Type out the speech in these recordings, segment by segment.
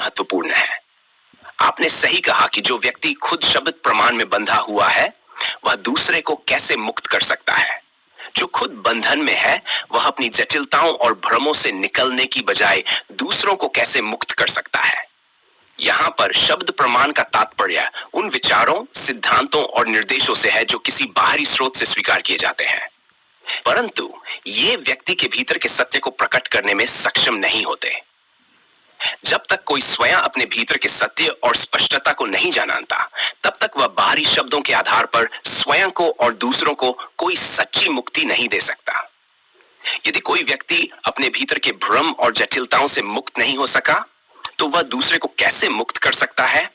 महत्वपूर्ण है। आपने सही कहा कि जो व्यक्ति खुद शब्द प्रमाण में बंधा हुआ है वह दूसरे को कैसे मुक्त कर सकता है। जो खुद बंधन में है वह अपनी जटिलताओं और भ्रमों से निकलने की बजाय दूसरों को कैसे मुक्त कर सकता है। यहाँ पर शब्द प्रमाण का तात्पर्य उन विचारों, सिद्धांतों और निर्देशों से है जो किसी बाहरी स्रोत से स्वीकार किए जाते हैं, परंतु ये व्यक्ति के भीतर के सत्य को प्रकट करने में सक्षम नहीं होते। जब तक कोई स्वयं अपने भीतर के सत्य और स्पष्टता को नहीं जानता, तब तक वह बाहरी शब्दों के आधार पर स्वयं को और दूसरों को कोई सच्ची मुक्ति नहीं दे सकता। यदि कोई व्यक्ति अपने भीतर के भ्रम और जटिलताओं से मुक्त नहीं हो सका, तो वह दूसरे को कैसे मुक्त कर सकता है।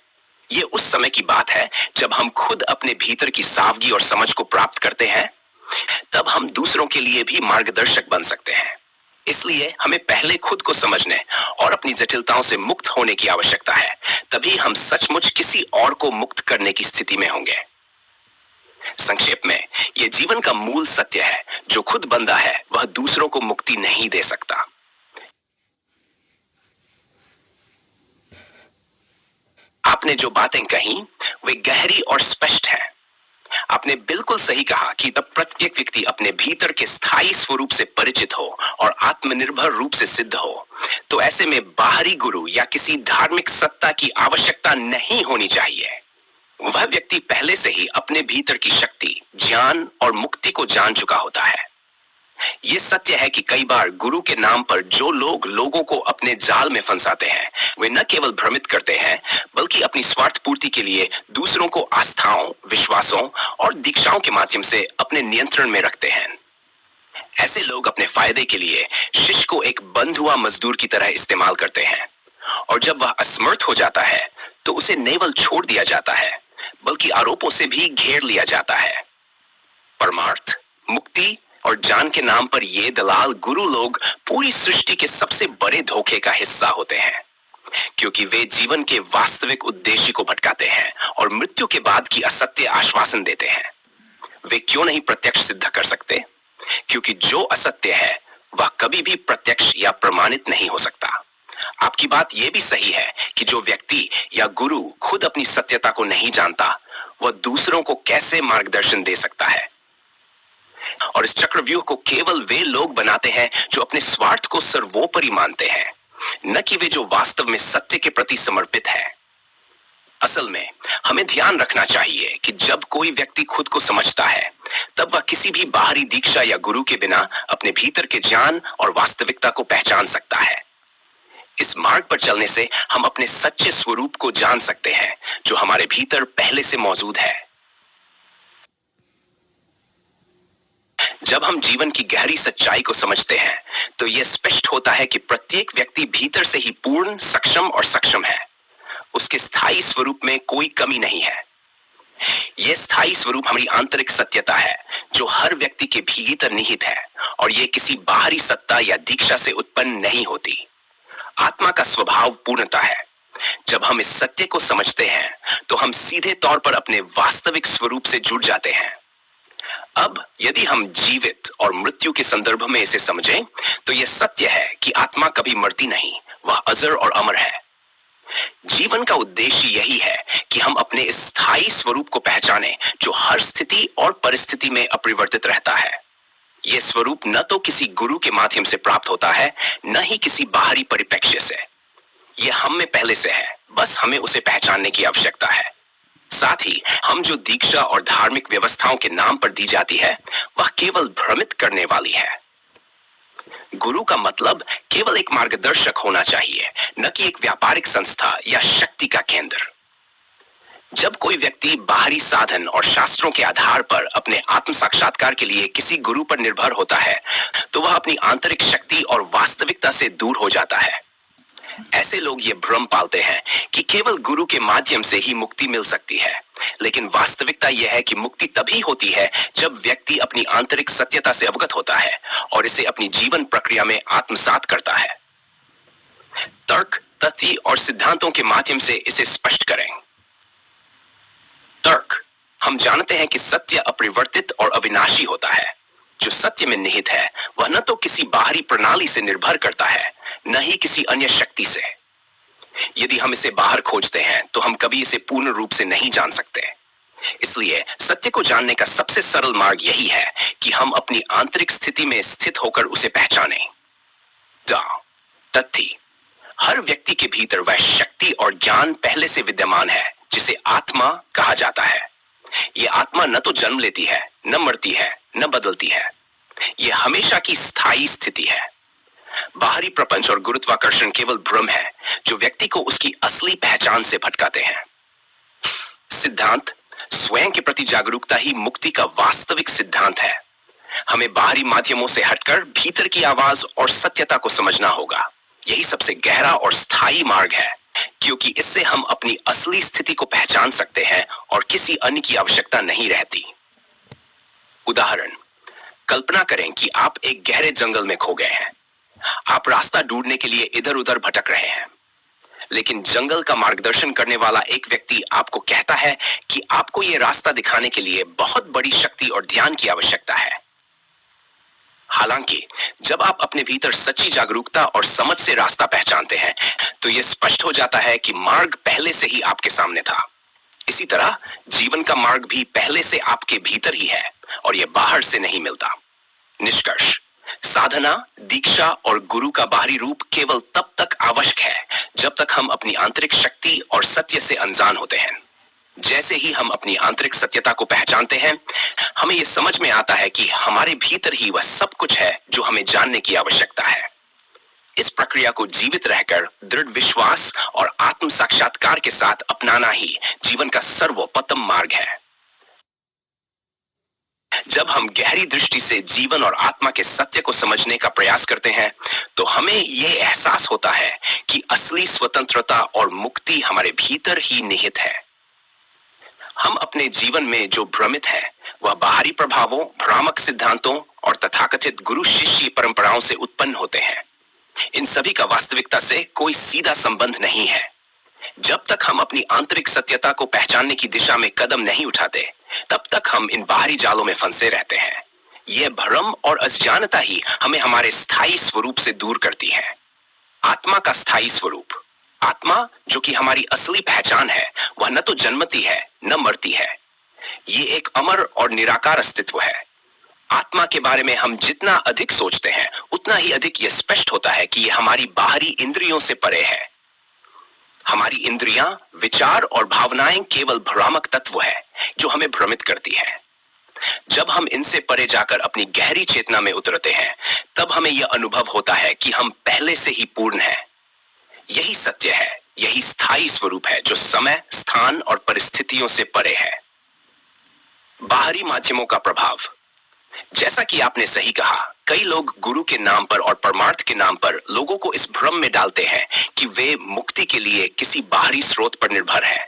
यह उस समय की बात है जब हम खुद अपने भीतर की सावगी और समझ को प्राप्त करते हैं, तब हम दूसरों के लिए भी मार्गदर्शक बन सकते हैं। इसलिए हमें पहले खुद को समझने और अपनी जटिलताओं से मुक्त होने की आवश्यकता है, तभी हम सचमुच किसी और को मुक्त करने की स्थिति में होंगे। संक्षेप में, यह जीवन का मूल सत्य है, जो खुद बंधा है वह दूसरों को मुक्ति नहीं दे सकता। आपने जो बातें कही वे गहरी और स्पष्ट हैं। आपने बिल्कुल सही कहा कि जब प्रत्येक व्यक्ति अपने भीतर के स्थायी स्वरूप से परिचित हो और आत्मनिर्भर रूप से सिद्ध हो, तो ऐसे में बाहरी गुरु या किसी धार्मिक सत्ता की आवश्यकता नहीं होनी चाहिए। वह व्यक्ति पहले से ही अपने भीतर की शक्ति, ज्ञान और मुक्ति को जान चुका होता है। यह सत्य है कि कई बार गुरु के नाम पर जो लोग लोगों को अपने जाल में फंसाते हैं, वे न केवल भ्रमित करते हैं, बल्कि अपनी स्वार्थ पूर्ति के लिए दूसरों को आस्थाओं, विश्वासों और दीक्षाओं के माध्यम से अपने नियंत्रण में रखते हैं। ऐसे लोग अपने फायदे के लिए शिष्य को एक बंध हुआ मजदूर की तरह इस्तेमाल करते हैं, और जब वह असमर्थ हो जाता है तो उसे न केवल छोड़ दिया जाता है, बल्कि आरोपों से भी घेर लिया जाता है। परमार्थ, मुक्ति और ज्ञान के नाम पर ये दलाल गुरु लोग पूरी सृष्टि के सबसे बड़े धोखे का हिस्सा होते हैं, क्योंकि वे जीवन के वास्तविक उद्देश्य को भटकाते हैं और मृत्यु के बाद की असत्य आश्वासन देते हैं। वे क्यों नहीं प्रत्यक्ष सिद्ध कर सकते? क्योंकि जो असत्य है वह कभी भी प्रत्यक्ष या प्रमाणित नहीं हो सकता। आपकी बात यह भी सही है कि जो व्यक्ति या गुरु खुद अपनी सत्यता को नहीं जानता, वह दूसरों को कैसे मार्गदर्शन दे सकता है। और इस चक्रव्यूह को केवल वे लोग बनाते हैं जो अपने स्वार्थ को सर्वोपरि मानते हैं, न कि वे जो वास्तव में सत्य के प्रति समर्पित है। असल में हमें ध्यान रखना चाहिए कि जब कोई व्यक्ति खुद को समझता है, तब वह किसी भी बाहरी दीक्षा या गुरु के बिना अपने भीतर के ज्ञान और वास्तविकता को पहचान सकता है। इस मार्ग पर चलने से हम अपने सच्चे स्वरूप को जान सकते हैं, जो हमारे भीतर पहले से मौजूद है। जब हम जीवन की गहरी सच्चाई को समझते हैं, तो यह स्पष्ट होता है कि प्रत्येक व्यक्ति भीतर से ही पूर्ण, सक्षम है। उसके स्थायी स्वरूप में कोई कमी नहीं है। यह स्थायी स्वरूप हमारी आंतरिक सत्यता है, जो हर व्यक्ति के भीतर निहित है, और यह किसी बाहरी सत्ता या दीक्षा से उत्पन्न नहीं होती। आत्मा का स्वभाव पूर्णता है। जब हम इस सत्य को समझते हैं, तो हम सीधे तौर पर अपने वास्तविक स्वरूप से जुड़ जाते हैं। अब यदि हम जीवित और मृत्यु के संदर्भ में इसे समझें, तो यह सत्य है कि आत्मा कभी मरती नहीं, वह अजर और अमर है। जीवन का उद्देश्य यही है कि हम अपने इस स्थायी स्वरूप को पहचानें, जो हर स्थिति और परिस्थिति में अपरिवर्तित रहता है। यह स्वरूप न तो किसी गुरु के माध्यम से प्राप्त होता है, न ही किसी बाहरी परिप्रेक्ष्य से। यह हम में पहले से है, बस हमें उसे पहचानने की आवश्यकता है। साथ ही हम जो दीक्षा और धार्मिक व्यवस्थाओं के नाम पर दी जाती है, वह केवल भ्रमित करने वाली है। गुरु का मतलब केवल एक मार्गदर्शक होना चाहिए, न कि एक व्यापारिक संस्था या शक्ति का केंद्र। जब कोई व्यक्ति बाहरी साधन और शास्त्रों के आधार पर अपने आत्म साक्षात्कार के लिए किसी गुरु पर निर्भर होता है, तो वह अपनी आंतरिक शक्ति और वास्तविकता से दूर हो जाता है। ऐसे लोग ये भ्रम पालते हैं कि केवल गुरु के माध्यम से ही मुक्ति मिल सकती है, लेकिन वास्तविकता यह है कि मुक्ति तभी होती है जब व्यक्ति अपनी आंतरिक सत्यता से अवगत होता है और इसे अपनी जीवन प्रक्रिया में आत्मसात करता है। तर्क, तथ्य और सिद्धांतों के माध्यम से इसे स्पष्ट करें। तर्क, हम जानते हैं कि सत्य अपरिवर्तित और अविनाशी होता है। जो सत्य में निहित है, वह न तो किसी बाहरी प्रणाली से निर्भर करता है, न ही किसी अन्य शक्ति से। यदि हम इसे बाहर खोजते हैं तो हम कभी इसे पूर्ण रूप से नहीं जान सकते। इसलिए सत्य को जानने का सबसे सरल मार्ग यही है कि हम अपनी आंतरिक स्थिति में स्थित होकर उसे पहचानें। तथ्य, हर व्यक्ति के भीतर वह शक्ति और ज्ञान पहले से विद्यमान है जिसे आत्मा कहा जाता है। यह आत्मा न तो जन्म लेती है, न मरती है, न बदलती है। यह हमेशा की स्थायी स्थिति है। बाहरी प्रपंच और गुरुत्वाकर्षण केवल भ्रम है जो व्यक्ति को उसकी असली पहचान से भटकाते हैं। सिद्धांत, स्वयं के प्रति जागरूकता ही मुक्ति का वास्तविक सिद्धांत है। हमें बाहरी माध्यमों से हटकर भीतर की आवाज और सत्यता को समझना होगा। यही सबसे गहरा और स्थायी मार्ग है, क्योंकि इससे हम अपनी असली स्थिति को पहचान सकते हैं और किसी अन्य की आवश्यकता नहीं रहती। उदाहरण, कल्पना करें कि आप एक गहरे जंगल में खो गए हैं। आप रास्ता ढूंढने के लिए इधर उधर भटक रहे हैं, लेकिन जंगल का मार्गदर्शन करने वाला एक व्यक्ति आपको कहता है कि आपको यह रास्ता दिखाने के लिए बहुत बड़ी शक्ति और ध्यान की आवश्यकता है। हालांकि जब आप अपने भीतर सच्ची जागरूकता और समझ से रास्ता पहचानते हैं तो यह स्पष्ट हो जाता है कि मार्ग पहले से ही आपके सामने था। इसी तरह जीवन का मार्ग भी पहले से आपके भीतर ही है और यह बाहर से नहीं मिलता। निष्कर्ष, साधना, दीक्षा और गुरु का बाहरी रूप केवल तब तक आवश्यक है जब तक हम अपनी आंतरिक शक्ति और सत्य से अनजान होते हैं। जैसे ही हम अपनी आंतरिक सत्यता को पहचानते हैं, हमें यह समझ में आता है कि हमारे भीतर ही वह सब कुछ है जो हमें जानने की आवश्यकता है। इस प्रक्रिया को जीवित रहकर दृढ़ विश्वास और आत्म साक्षात्कार के साथ अपनाना ही जीवन का सर्वोत्तम मार्ग है। जब हम गहरी दृष्टि से जीवन और आत्मा के सत्य को समझने का प्रयास करते हैं तो हमें यह एहसास होता है कि असली स्वतंत्रता और मुक्ति हमारे भीतर ही निहित है। हम अपने जीवन में जो भ्रमित हैं, वह बाहरी प्रभावों, भ्रामक सिद्धांतों और तथाकथित गुरु शिष्य परंपराओं से उत्पन्न होते हैं। इन सभी का वास्तविकता से कोई सीधा संबंध नहीं है। जब तक हम अपनी आंतरिक सत्यता को पहचानने की दिशा में कदम नहीं उठाते, तब तक हम इन बाहरी जालों में फंसे रहते हैं। यह भ्रम और अज्ञानता ही हमें हमारे स्थायी स्वरूप से दूर करती है। आत्मा का स्थायी स्वरूप, आत्मा जो कि हमारी असली पहचान है, वह न तो जन्मती है न मरती है। ये एक अमर और निराकार अस्तित्व है। आत्मा के बारे में हम जितना अधिक सोचते हैं, उतना ही अधिक यह स्पष्ट होता है कि यह हमारी बाहरी इंद्रियों से परे है। हमारी इंद्रियां, विचार और भावनाएं केवल भ्रामक तत्व है जो हमें भ्रमित करती है। जब हम इनसे परे जाकर अपनी गहरी चेतना में उतरते हैं, तब हमें यह अनुभव होता है कि हम पहले से ही पूर्ण हैं। यही सत्य है, यही स्थायी स्वरूप है जो समय, स्थान और परिस्थितियों से परे है। बाहरी माध्यमों का प्रभाव, जैसा कि आपने सही कहा, कई लोग गुरु के नाम पर और परमार्थ के नाम पर लोगों को इस भ्रम में डालते हैं कि वे मुक्ति के लिए किसी बाहरी स्रोत पर निर्भर हैं।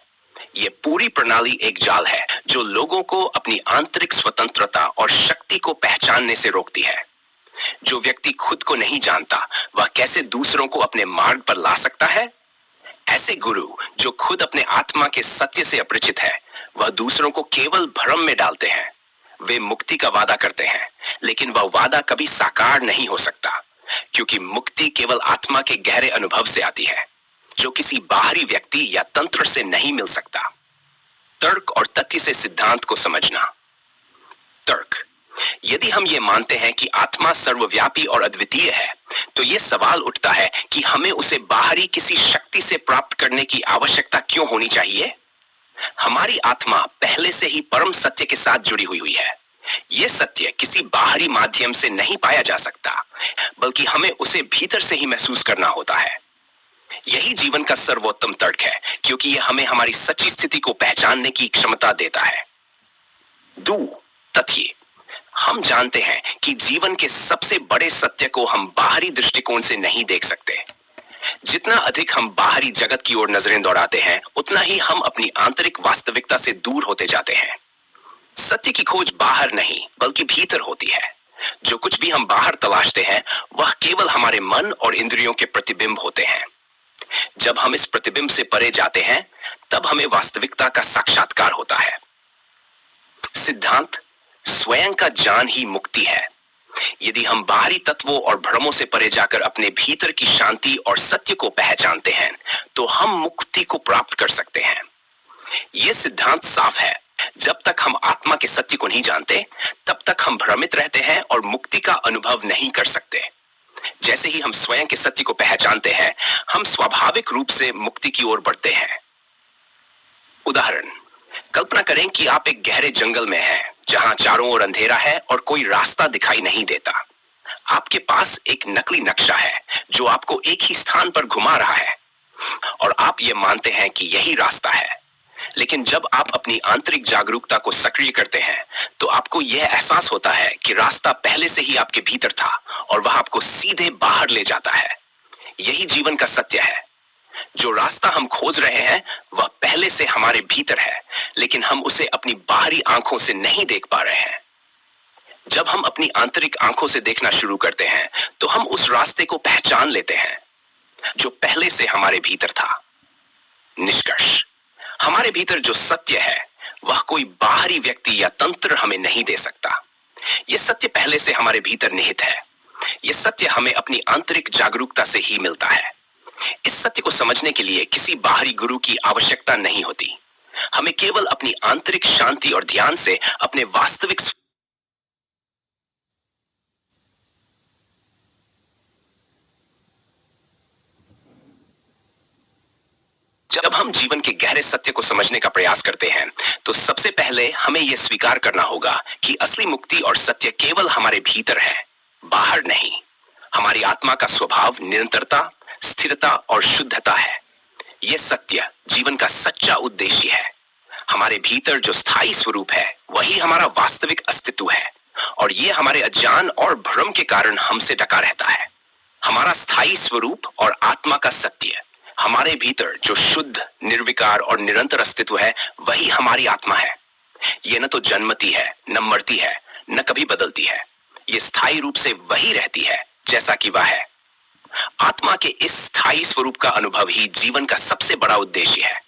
यह पूरी प्रणाली एक जाल है जो लोगों को अपनी आंतरिक स्वतंत्रता और शक्ति को पहचानने से रोकती है। जो व्यक्ति खुद को नहीं जानता, वह कैसे दूसरों को अपने मार्ग पर ला सकता है? ऐसे गुरु जो खुद अपने आत्मा के सत्य से अपरिचित है, वह दूसरों को केवल भ्रम में डालते हैं। वे मुक्ति का वादा करते हैं, लेकिन वह वादा कभी साकार नहीं हो सकता, क्योंकि मुक्ति केवल आत्मा के गहरे अनुभव से आती है, जो किसी बाहरी व्यक्ति या तंत्र से नहीं मिल सकता। तर्क और तथ्य से सिद्धांत को समझना। तर्क, यदि हम ये मानते हैं कि आत्मा सर्वव्यापी और अद्वितीय है, तो यह सवाल उठता है कि हमें उसे बाहरी किसी शक्ति से प्राप्त करने की आवश्यकता क्यों होनी चाहिए? हमारी आत्मा पहले से ही परम सत्य के साथ जुड़ी हुई है। यह सत्य किसी बाहरी माध्यम से नहीं पाया जा सकता, बल्कि हमें उसे भीतर से ही महसूस करना होता है। यही जीवन का सर्वोत्तम तर्क है, क्योंकि यह हमें हमारी सच्ची स्थिति को पहचानने की क्षमता देता है। तथ्य, हम जानते हैं कि जीवन के सबसे बड़े सत्य को हम बाहरी दृष्टिकोण से नहीं देख सकते। जितना अधिक हम बाहरी जगत की ओर नजरें दौड़ाते हैं, उतना ही हम अपनी आंतरिक वास्तविकता से दूर होते जाते हैं। सत्य की खोज बाहर नहीं, बल्कि भीतर होती है। जो कुछ भी हम बाहर तलाशते हैं, वह केवल हमारे मन और इंद्रियों के प्रतिबिंब होते हैं। जब हम इस प्रतिबिंब से परे जाते हैं, तब हमें वास्तविकता का साक्षात्कार होता है। सिद्धांत, स्वयं का ज्ञान ही मुक्ति है। यदि हम बाहरी तत्वों और भ्रमों से परे जाकर अपने भीतर की शांति और सत्य को पहचानते हैं, तो हम मुक्ति को प्राप्त कर सकते हैं। यह सिद्धांत साफ है, जब तक हम आत्मा के सत्य को नहीं जानते, तब तक हम भ्रमित रहते हैं और मुक्ति का अनुभव नहीं कर सकते। जैसे ही हम स्वयं के सत्य को पहचानते हैं, हम स्वाभाविक रूप से मुक्ति की ओर बढ़ते हैं। उदाहरण, कल्पना करें कि आप एक गहरे जंगल में हैं, जहां चारों ओर अंधेरा है और कोई रास्ता दिखाई नहीं देता। आपके पास एक नकली नक्शा है जो आपको एक ही स्थान पर घुमा रहा है और आप ये मानते हैं कि यही रास्ता है। लेकिन जब आप अपनी आंतरिक जागरूकता को सक्रिय करते हैं, तो आपको यह एहसास होता है कि रास्ता पहले से ही आपके भीतर था और वह आपको सीधे बाहर ले जाता है। यही जीवन का सत्य है। जो रास्ता हम खोज रहे हैं वह पहले से हमारे भीतर है, लेकिन हम उसे अपनी बाहरी आंखों से नहीं देख पा रहे हैं। जब हम अपनी आंतरिक आंखों से देखना शुरू करते हैं, तो हम उस रास्ते को पहचान लेते हैं जो पहले से हमारे भीतर था। निष्कर्ष, हमारे भीतर जो सत्य है वह कोई बाहरी व्यक्ति या तंत्र हमें नहीं दे सकता। यह सत्य पहले से हमारे भीतर निहित है। यह सत्य हमें अपनी आंतरिक जागरूकता से ही मिलता है। इस सत्य को समझने के लिए किसी बाहरी गुरु की आवश्यकता नहीं होती। हमें केवल अपनी आंतरिक शांति और ध्यान से अपने वास्तविक जब हम जीवन के गहरे सत्य को समझने का प्रयास करते हैं, तो सबसे पहले हमें यह स्वीकार करना होगा कि असली मुक्ति और सत्य केवल हमारे भीतर है, बाहर नहीं। हमारी आत्मा का स्वभाव निरंतरता, स्थिरता और शुद्धता है। यह सत्य जीवन का सच्चा उद्देश्य है। हमारे भीतर जो स्थायी स्वरूप है वही हमारा वास्तविक अस्तित्व है, और यह हमारे अज्ञान और भ्रम के कारण हमसे ढका रहता है। हमारा स्थायी स्वरूप और आत्मा का सत्य, हमारे भीतर जो शुद्ध, निर्विकार और निरंतर अस्तित्व है, वही हमारी आत्मा है। यह न तो जन्मती है, न मरती है, न कभी बदलती है। यह स्थायी रूप से वही रहती है जैसा कि वह है। आत्मा के इस स्थायी स्वरूप का अनुभव ही जीवन का सबसे बड़ा उद्देश्य है।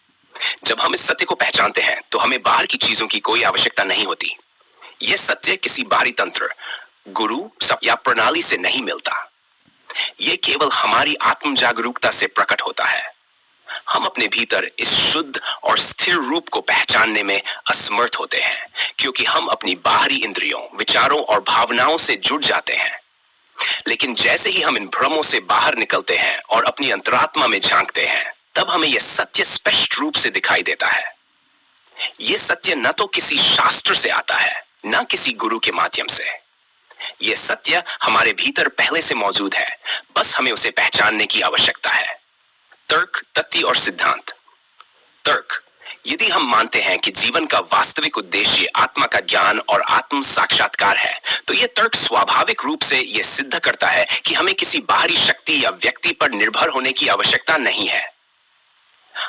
जब हम इस सत्य को पहचानते हैं, तो हमें बाहर की चीजों की कोई आवश्यकता नहीं होती। यह सत्य किसी बाहरी तंत्र, गुरु या प्रणाली से नहीं मिलता। यह केवल हमारी आत्म जागरूकता से प्रकट होता है। हम अपने भीतर इस शुद्ध और स्थिर रूप को पहचानने में असमर्थ होते हैं, क्योंकि हम अपनी बाहरी इंद्रियों, विचारों और भावनाओं से जुड़ जाते हैं। लेकिन जैसे ही हम इन भ्रमों से बाहर निकलते हैं और अपनी अंतरात्मा में झांकते हैं, तब हमें यह सत्य स्पष्ट रूप से दिखाई देता है। यह सत्य न तो किसी शास्त्र से आता है, न किसी गुरु के माध्यम से। यह सत्य हमारे भीतर पहले से मौजूद है, बस हमें उसे पहचानने की आवश्यकता है। तर्क, तथ्य और सिद्धांत। तर्क, यदि हम मानते हैं कि जीवन का वास्तविक उद्देश्य आत्मा का ज्ञान और आत्म साक्षात्कार है, तो यह तर्क स्वाभाविक रूप से यह सिद्ध करता है कि हमें किसी बाहरी शक्ति या व्यक्ति पर निर्भर होने की आवश्यकता नहीं है।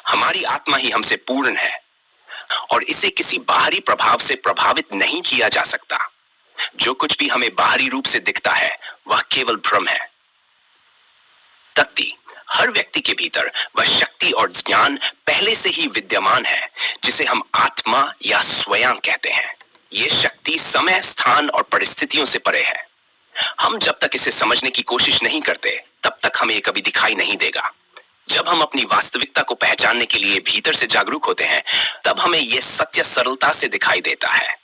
हमारी आत्मा ही हमसे पूर्ण है और इसे किसी बाहरी प्रभाव से प्रभावित नहीं किया जा सकता। जो कुछ भी हमें बाहरी रूप से दिखता है, वह केवल भ्रम है। तथ्य, हर व्यक्ति के भीतर वह शक्ति और ज्ञान पहले से ही विद्यमान है, जिसे हम आत्मा या स्वयं कहते हैं। यह शक्ति समय, स्थान और परिस्थितियों से परे है। हम जब तक इसे समझने की कोशिश नहीं करते, तब तक हमें कभी दिखाई नहीं देगा। जब हम अपनी वास्तविकता को पहचानने के लिए भीतर से जागरूक होते हैं, तब हमें यह सत्य सरलता से दिखाई देता है।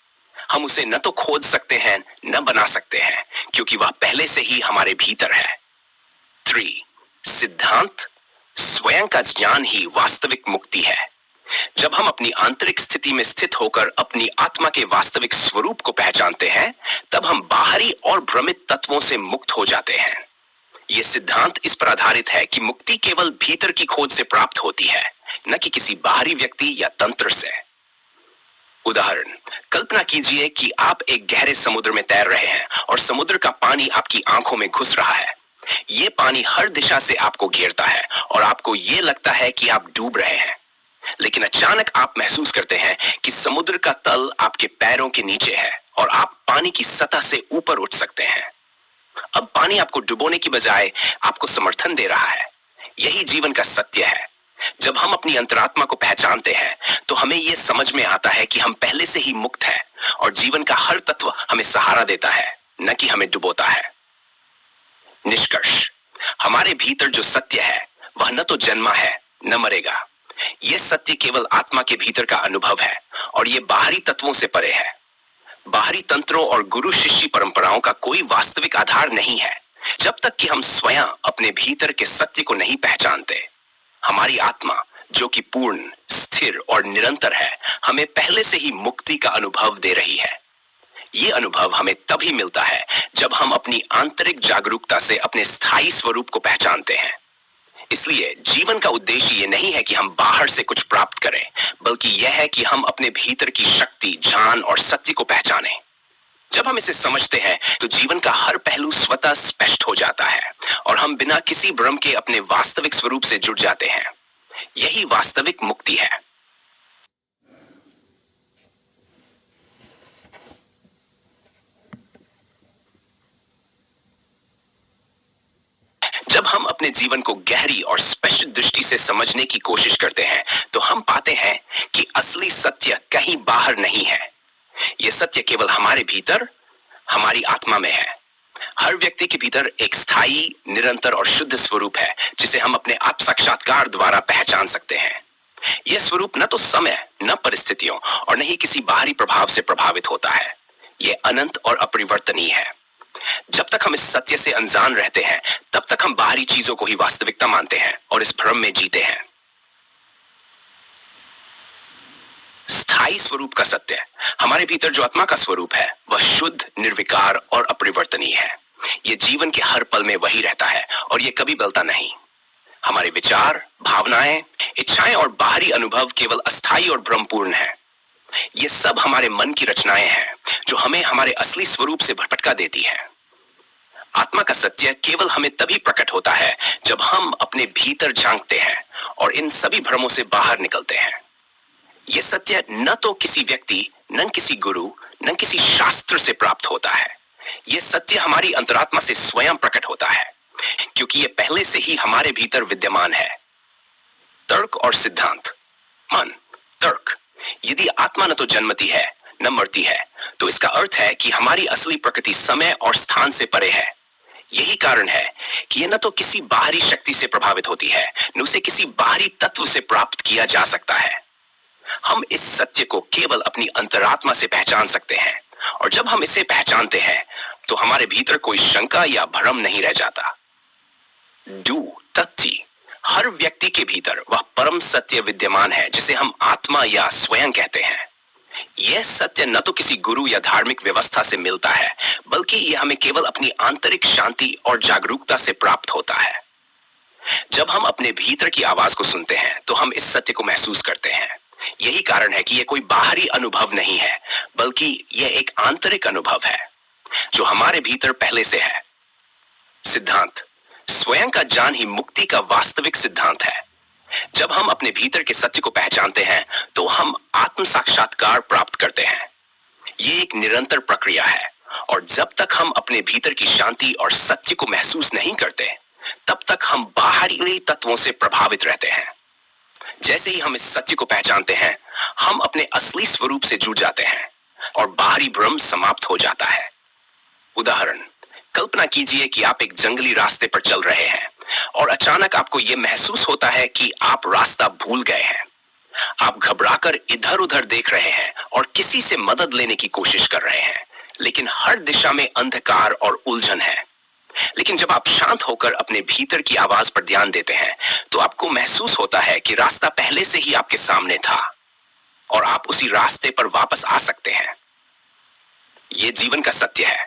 हम उसे न तो खोज सकते हैं, न बना सकते हैं, क्योंकि वह पहले से ही हमारे भीतर है। 3. सिद्धांत, स्वयं का ज्ञान ही वास्तविक मुक्ति है। जब हम अपनी आंतरिक स्थिति में स्थित होकर अपनी आत्मा के वास्तविक स्वरूप को पहचानते हैं, तब हम बाहरी और भ्रमित तत्वों से मुक्त हो जाते हैं। यह सिद्धांत इस पर आधारित है कि मुक्ति केवल भीतर की खोज से प्राप्त होती है, न कि किसी बाहरी व्यक्ति या तंत्र से। उदाहरण, कल्पना कीजिए कि आप एक गहरे समुद्र में तैर रहे हैं और समुद्र का पानी आपकी आंखों में घुस रहा है। यह पानी हर दिशा से आपको घेरता है और आपको यह लगता है कि आप डूब रहे हैं। लेकिन अचानक आप महसूस करते हैं कि समुद्र का तल आपके पैरों के नीचे है और आप पानी की सतह से ऊपर उठ सकते हैं। अब पानी आपको डुबोने की बजाय आपको समर्थन दे रहा है। यही जीवन का सत्य है। जब हम अपनी अंतरात्मा को पहचानते हैं, तो हमें यह समझ में आता है कि हम पहले से ही मुक्त हैं और जीवन का हर तत्व हमें सहारा देता है। न कि हमें डुबोता है। निष्कर्ष, हमारे भीतर जो सत्य है वह न तो जन्मा है न मरेगा। यह सत्य केवल आत्मा के भीतर का अनुभव है और यह बाहरी तत्वों से परे है। बाहरी तंत्रों और गुरु शिष्य परंपराओं का कोई वास्तविक आधार नहीं है जब तक कि हम स्वयं अपने भीतर के सत्य को नहीं पहचानते। हमारी आत्मा, जो कि पूर्ण, स्थिर और निरंतर है, हमें पहले से ही मुक्ति का अनुभव दे रही है। ये अनुभव हमें तभी मिलता है जब हम अपनी आंतरिक जागरूकता से अपने स्थायी स्वरूप को पहचानते हैं। इसलिए जीवन का उद्देश्य ये नहीं है कि हम बाहर से कुछ प्राप्त करें, बल्कि यह है कि हम अपने भीतर की शक्ति, जान और सत्य को पहचानें। जब हम इसे समझते हैं तो जीवन का हर पहलू स्वतः स्पष्ट हो जाता है और हम बिना किसी भ्रम के अपने वास्तविक स्वरूप से जुड़ जाते हैं। यही वास्तविक मुक्ति है। जब हम अपने जीवन को गहरी और स्पष्ट दृष्टि से समझने की कोशिश करते हैं तो हम पाते हैं कि असली सत्य कहीं बाहर नहीं है। यह सत्य केवल हमारे भीतर, हमारी आत्मा में है। हर व्यक्ति के भीतर एक स्थायी, निरंतर और शुद्ध स्वरूप है जिसे हम अपने आत्म साक्षात्कार द्वारा पहचान सकते हैं। यह स्वरूप न तो समय, न परिस्थितियों और न ही किसी बाहरी प्रभाव से प्रभावित होता है। यह अनंत और अपरिवर्तनीय है। जब तक हम इस सत्य से अनजान रहते हैं तब तक हम बाहरी चीजों को ही वास्तविकता मानते हैं और इस भ्रम में जीते हैं। स्थायी स्वरूप का सत्य, हमारे भीतर जो आत्मा का स्वरूप है वह शुद्ध, निर्विकार और अपरिवर्तनीय है। यह जीवन के हर पल में वही रहता है और यह कभी बदलता नहीं। हमारे विचार, भावनाएं, इच्छाएं और बाहरी अनुभव केवल अस्थायी और भ्रमपूर्ण है। ये सब हमारे मन की रचनाएं हैं जो हमें हमारे असली स्वरूप से भटका देती है। आत्मा का सत्य केवल हमें तभी प्रकट होता है जब हम अपने भीतर झांकते हैं और इन सभी भ्रमों से बाहर निकलते हैं। यह सत्य न तो किसी व्यक्ति, न किसी गुरु, न किसी शास्त्र से प्राप्त होता है। यह सत्य हमारी अंतरात्मा से स्वयं प्रकट होता है, क्योंकि यह पहले से ही हमारे भीतर विद्यमान है। तर्क और सिद्धांत। मन, तर्क। यदि आत्मा न तो जन्मती है न मरती है तो इसका अर्थ है कि हमारी असली प्रकृति समय और स्थान से परे है। यही कारण है कि यह न तो किसी बाहरी शक्ति से प्रभावित होती है, न उसे किसी बाहरी तत्व से प्राप्त किया जा सकता है। हम इस सत्य को केवल अपनी अंतरात्मा से पहचान सकते हैं और जब हम इसे पहचानते हैं तो हमारे भीतर कोई शंका या भ्रम नहीं रह जाता। तथ्य। हर व्यक्ति के भीतर वह परम सत्य विद्यमान है जिसे हम आत्मा या स्वयं कहते हैं। यह सत्य न तो किसी गुरु या धार्मिक व्यवस्था से मिलता है, बल्कि यह हमें केवल अपनी आंतरिक शांति और जागरूकता से प्राप्त होता है। जब हम अपने भीतर की आवाज को सुनते हैं तो हम इस सत्य को महसूस करते हैं। यही कारण है कि यह कोई बाहरी अनुभव नहीं है, बल्कि यह एक आंतरिक अनुभव है जो हमारे भीतर पहले से है। सिद्धांत। स्वयं का ज्ञान ही मुक्ति का वास्तविक सिद्धांत है। जब हम अपने भीतर के सत्य को पहचानते हैं तो हम आत्म साक्षात्कार प्राप्त करते हैं। ये एक निरंतर प्रक्रिया है और जब तक हम अपने भीतर की शांति और सत्य को महसूस नहीं करते तब तक हम बाहरी तत्वों से प्रभावित रहते हैं। जैसे ही हम इस सत्य को पहचानते हैं हम अपने असली स्वरूप से जुड़ जाते हैं और बाहरी भ्रम समाप्त हो जाता है। उदाहरण, कल्पना कीजिए कि आप एक जंगली रास्ते पर चल रहे हैं और अचानक आपको यह महसूस होता है कि आप रास्ता भूल गए हैं। आप घबराकर इधर उधर देख रहे हैं और किसी से मदद लेने की कोशिश कर रहे हैं, लेकिन हर दिशा में अंधकार और उलझन है। लेकिन जब आप शांत होकर अपने भीतर की आवाज पर ध्यान देते हैं तो आपको महसूस होता है कि रास्ता पहले से ही आपके सामने था और आप उसी रास्ते पर वापस आ सकते हैं। यह जीवन का सत्य है।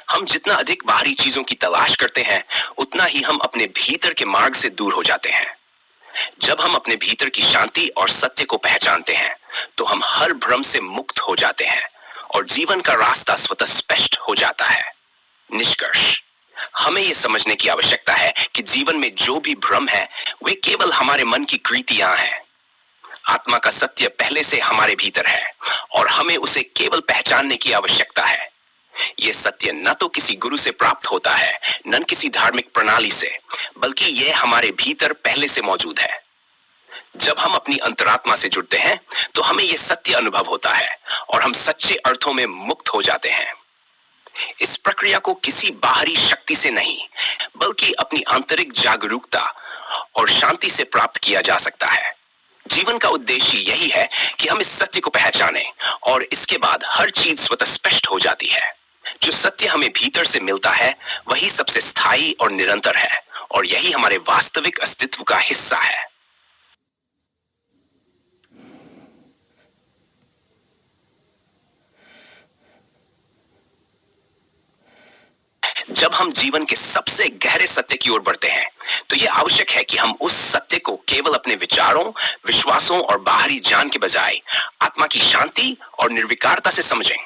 हम जितना अधिक बाहरी चीजों की तलाश करते हैं उतना ही हम अपने भीतर के मार्ग से दूर हो जाते हैं। जब हम अपने भीतर की शांति और सत्य को पहचानते हैं तो हम हर भ्रम से मुक्त हो जाते हैं और जीवन का रास्ता स्वतः स्पष्ट हो जाता है। निष्कर्ष, हमें यह समझने की आवश्यकता है कि जीवन में जो भी भ्रम है वे केवल हमारे मन की कृतियां हैं। आत्मा का सत्य पहले से हमारे भीतर है और हमें उसे केवल पहचानने की आवश्यकता है। यह सत्य न तो किसी गुरु से प्राप्त होता है, न किसी धार्मिक प्रणाली से, बल्कि यह हमारे भीतर पहले से मौजूद है। जब हम अपनी अंतरात्मा से जुड़ते हैं तो हमें यह सत्य अनुभव होता है और हम सच्चे अर्थों में मुक्त हो जाते हैं। इस प्रक्रिया को किसी बाहरी शक्ति से नहीं, बल्कि अपनी आंतरिक जागरूकता और शांति से प्राप्त किया जा सकता है। जीवन का उद्देश्य यही है कि हम इस सत्य को पहचानें और इसके बाद हर चीज स्वतः स्पष्ट हो जाती है। जो सत्य हमें भीतर से मिलता है वही सबसे स्थायी और निरंतर है, और यही हमारे वास्तविक अस्तित्व का हिस्सा है। जब हम जीवन के सबसे गहरे सत्य की ओर बढ़ते हैं, तो यह आवश्यक है कि हम उस सत्य को केवल अपने विचारों, विश्वासों और बाहरी ज्ञान के बजाय आत्मा की शांति और निर्विकारता से समझें।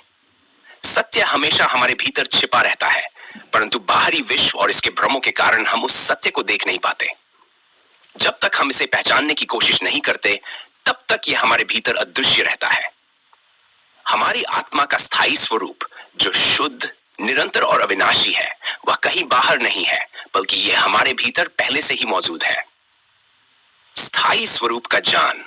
सत्य हमेशा हमारे भीतर छिपा रहता है, परंतु बाहरी विश्व और इसके भ्रमों के कारण हम उस सत्य को देख नहीं पाते। जब तक हम इसे पहचानने की कोशिश नहीं करते, तब तक यह हमारे भीतर अदृश्य रहता है। हमारी आत्मा का स्थायी स्वरूप, जो शुद्ध, निरंतर और अविनाशी है, वह कहीं बाहर नहीं है, बल्कि यह हमारे भीतर पहले से ही मौजूद है। स्थायी स्वरूप का ज्ञान।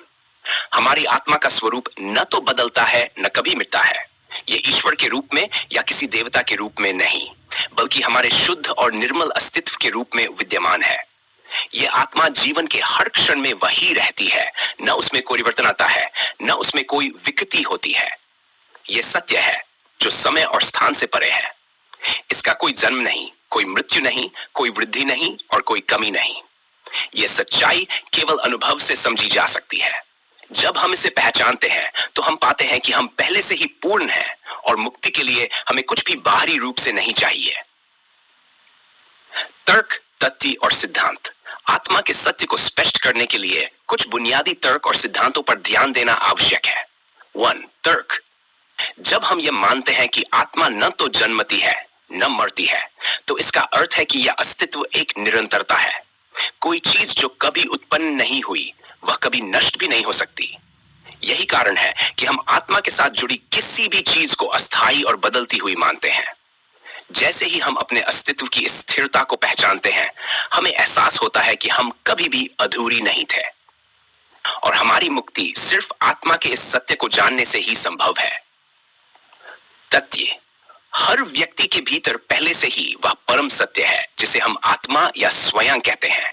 हमारी आत्मा का स्वरूप न तो बदलता है न कभी मिटता है। यह ईश्वर के रूप में या किसी देवता के रूप में नहीं, बल्कि हमारे शुद्ध और निर्मल अस्तित्व के रूप में विद्यमान है। यह आत्मा जीवन के हर क्षण में वही रहती है, न उसमें कोई परिवर्तन आता है, न उसमें कोई विकृति होती है। यह सत्य है जो समय और स्थान से परे है। इसका कोई जन्म नहीं, कोई मृत्यु नहीं, कोई वृद्धि नहीं और कोई कमी नहीं। यह सच्चाई केवल अनुभव से समझी जा सकती है। जब हम इसे पहचानते हैं तो हम पाते हैं कि हम पहले से ही पूर्ण हैं और मुक्ति के लिए हमें कुछ भी बाहरी रूप से नहीं चाहिए। तर्क, तथ्य और सिद्धांत। आत्मा के सत्य को स्पष्ट करने के लिए कुछ बुनियादी तर्क और सिद्धांतों पर ध्यान देना आवश्यक है। 1. तर्क। जब हम यह मानते हैं कि आत्मा न तो जन्मती है न मरती है, तो इसका अर्थ है कि यह अस्तित्व एक निरंतरता है। कोई चीज जो कभी उत्पन्न नहीं हुई, वह कभी नष्ट भी नहीं हो सकती। यही कारण है कि हम आत्मा के साथ जुड़ी किसी भी चीज को अस्थायी और बदलती हुई मानते हैं। जैसे ही हम अपने अस्तित्व की स्थिरता को पहचानते हैं, हमें एहसास होता है कि हम कभी भी अधूरी नहीं थे, और हमारी मुक्ति सिर्फ आत्मा के इस सत्य को जानने से ही संभव है। तथ्य। हर व्यक्ति के भीतर पहले से ही वह परम सत्य है जिसे हम आत्मा या स्वयं कहते हैं।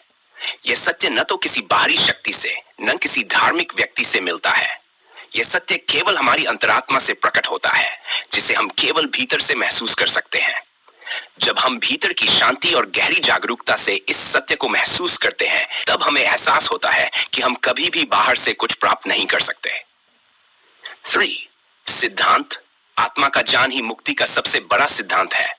यह सत्य न तो किसी बाहरी शक्ति से, न किसी धार्मिक व्यक्ति से मिलता है। यह सत्य केवल हमारी अंतरात्मा से प्रकट होता है, जिसे हम केवल भीतर से महसूस कर सकते हैं। जब हम भीतर की शांति और गहरी जागरूकता से इस सत्य को महसूस करते हैं, तब हमें एहसास होता है कि हम कभी भी बाहर से कुछ प्राप्त नहीं कर सकते। 3. सिद्धांत। आत्मा का ज्ञान ही मुक्ति का सबसे बड़ा सिद्धांत है।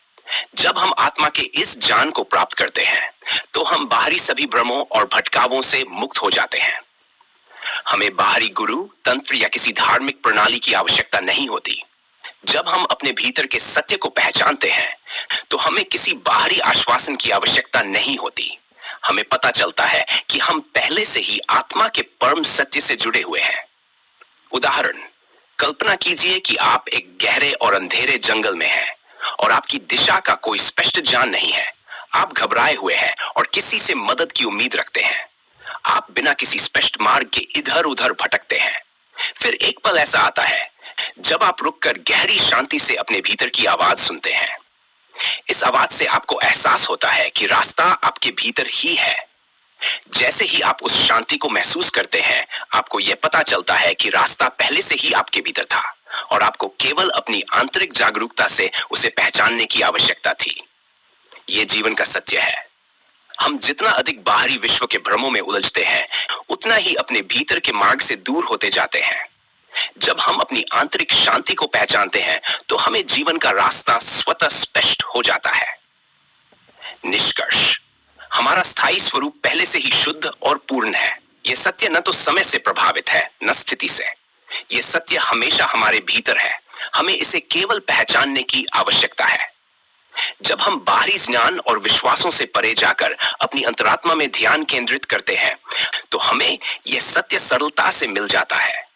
जब हम आत्मा के इस ज्ञान को प्राप्त करते हैं, तो हम बाहरी सभी भ्रमों और भटकावों से मुक्त हो जाते हैं। हमें बाहरी गुरु, तंत्र या किसी धार्मिक प्रणाली की आवश्यकता नहीं होती। जब हम अपने भीतर के सत्य को पहचानते हैं, तो हमें किसी बाहरी आश्वासन की आवश्यकता नहीं होती। हमें पता चलता है कि हम पहले से ही आत्मा के परम सत्य से जुड़े हुए हैं। उदाहरण, कल्पना कीजिए कि आप एक गहरे और अंधेरे जंगल में हैं और आपकी दिशा का कोई स्पष्ट ज्ञान नहीं है। आप घबराए हुए हैं और किसी से मदद की उम्मीद रखते हैं। आप बिना किसी स्पष्ट मार्ग के इधर उधर भटकते हैं। फिर एक पल ऐसा आता है जब आप रुककर गहरी शांति से अपने भीतर की आवाज सुनते हैं। इस आवाज से आपको एहसास होता है कि रास्ता आपके भीतर ही है। जैसे ही आप उस शांति को महसूस करते हैं, आपको यह पता चलता है कि रास्ता पहले से ही आपके भीतर था और आपको केवल अपनी आंतरिक जागरूकता से उसे पहचानने की आवश्यकता थी। यह जीवन का सत्य है। हम जितना अधिक बाहरी विश्व के भ्रमों में उलझते हैं, उतना ही अपने भीतर के मार्ग से दूर होते जाते हैं। जब हम अपनी आंतरिक शांति को पहचानते हैं, तो हमें जीवन का रास्ता स्वतः स्पष्ट हो जाता है। निष्कर्ष, हमारा स्थायी स्वरूप पहले से ही शुद्ध और पूर्ण है। यह सत्य न तो समय से प्रभावित है, न स्थिति से। यह सत्य हमेशा हमारे भीतर है। हमें इसे केवल पहचानने की आवश्यकता है। जब हम बाहरी ज्ञान और विश्वासों से परे जाकर अपनी अंतरात्मा में ध्यान केंद्रित करते हैं, तो हमें यह सत्य सरलता से मिल जाता है।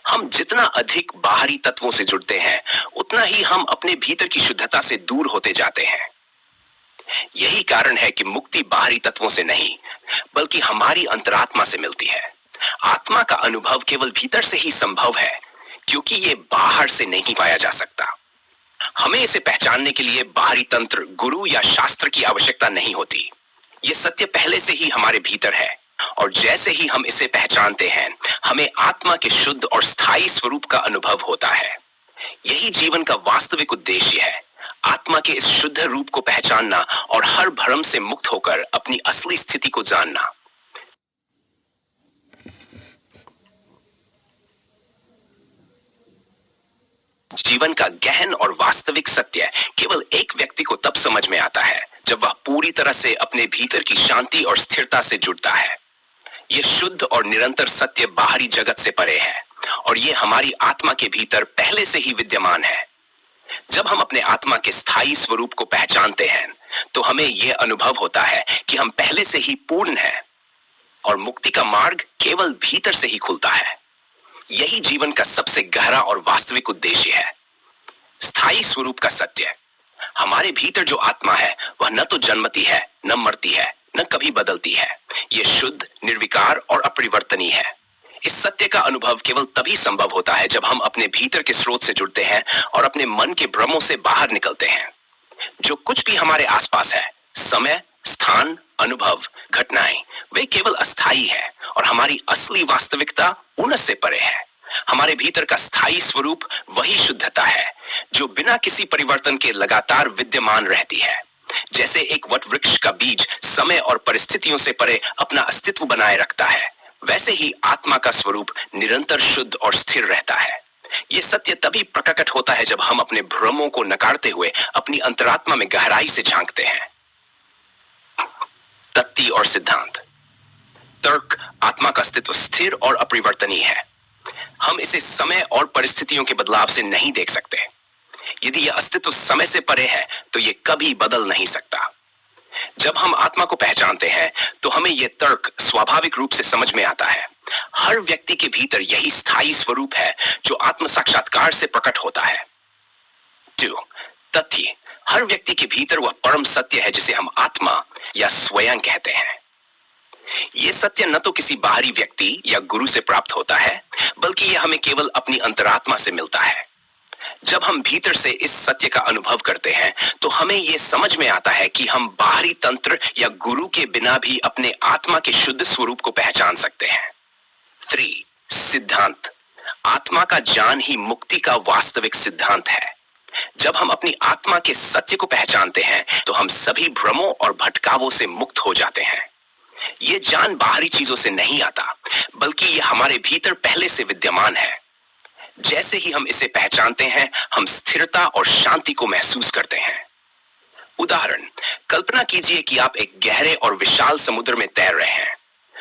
हम जितना अधिक बाहरी तत्वों से जुड़ते हैं, उतना ही हम अपने भीतर की शुद्धता से दूर होते जाते हैं। यही कारण है कि मुक्ति बाहरी तत्वों से नहीं, बल्कि हमारी अंतरात्मा से मिलती है। आत्मा का अनुभव केवल भीतर से ही संभव है, क्योंकि यह बाहर से नहीं पाया जा सकता। हमें इसे पहचानने के लिए बाहरी तंत्र, गुरु या शास्त्र की आवश्यकता नहीं होती। ये सत्य पहले से ही हमारे भीतर है, और जैसे ही हम इसे पहचानते हैं, हमें आत्मा के शुद्ध और स्थायी स्वरूप का अनुभव होता है। यही जीवन का वास्तविक उद्देश्य है, आत्मा के इस शुद्ध रूप को पहचानना और हर भ्रम से मुक्त होकर अपनी असली स्थिति को जानना। जीवन का गहन और वास्तविक सत्य केवल एक व्यक्ति को तब समझ में आता है जब वह पूरी तरह से अपने भीतर की शांति और स्थिरता से जुड़ता है। यह शुद्ध और निरंतर सत्य बाहरी जगत से परे है, और यह हमारी आत्मा के भीतर पहले से ही विद्यमान है। जब हम अपने आत्मा के स्थायी स्वरूप को पहचानते हैं, तो हमें यह अनुभव होता है कि हम पहले से ही पूर्ण हैं, और मुक्ति का मार्ग केवल भीतर से ही खुलता है। यही जीवन का सबसे गहरा और वास्तविक उद्देश्य है। स्थायी स्वरूप का सत्य। हमारे भीतर जो आत्मा है, वह न तो जन्मती है, न मरती है, न कभी बदलती है। यह शुद्ध, निर्विकार और अपरिवर्तनीय है। इस सत्य का अनुभव केवल तभी संभव होता है जब हम अपने भीतर के स्रोत से जुड़ते हैं और अपने मन के भ्रमों से बाहर निकलते हैं। जो कुछ भी हमारे आसपास है, समय, स्थान, अनुभव, घटनाएं, वे केवल अस्थायी है, और हमारी असली वास्तविकता उनसे परे है। हमारे भीतर का स्थायी स्वरूप वही शुद्धता है जो बिना किसी परिवर्तन के लगातार विद्यमान रहती है। जैसे एक वट वृक्ष का बीज समय और परिस्थितियों से परे अपना अस्तित्व बनाए रखता है, वैसे ही आत्मा का स्वरूप निरंतर शुद्ध और स्थिर रहता है। यह सत्य तभी प्रकट होता है जब हम अपने भ्रमों को नकारते हुए अपनी अंतरात्मा में गहराई से झांकते हैं। तथ्य और सिद्धांत। तर्क आत्मा का अस्तित्व स्थिर और अपरिवर्तनीय है। हम इसे समय और परिस्थितियों के बदलाव से नहीं देख सकते। यदि यह अस्तित्व समय से परे है, तो यह कभी बदल नहीं सकता। जब हम आत्मा को पहचानते हैं, तो हमें यह तर्क स्वाभाविक रूप से समझ में आता है। हर व्यक्ति के भीतर यही स्थायी स्वरूप है जो आत्म साक्षात्कार से प्रकट होता है। 2. तथ्य। हर व्यक्ति के भीतर वह परम सत्य है जिसे हम आत्मा या स्वयं कहते हैं। यह सत्य न तो किसी बाहरी व्यक्ति या गुरु से प्राप्त होता है, बल्कि यह हमें केवल अपनी अंतरात्मा से मिलता है। जब हम भीतर से इस सत्य का अनुभव करते हैं, तो हमें यह समझ में आता है कि हम बाहरी तंत्र या गुरु के बिना भी अपने आत्मा के शुद्ध स्वरूप को पहचान सकते हैं। 3. सिद्धांत। आत्मा का ज्ञान ही मुक्ति का वास्तविक सिद्धांत है। जब हम अपनी आत्मा के सत्य को पहचानते हैं, तो हम सभी भ्रमों और भटकावों से मुक्त हो जाते हैं। यह ज्ञान बाहरी चीजों से नहीं आता, बल्कि यह हमारे भीतर पहले से विद्यमान है। जैसे ही हम इसे पहचानते हैं, हम स्थिरता और शांति को महसूस करते हैं। उदाहरण, कल्पना कीजिए कि आप एक गहरे और विशाल समुद्र में तैर रहे हैं।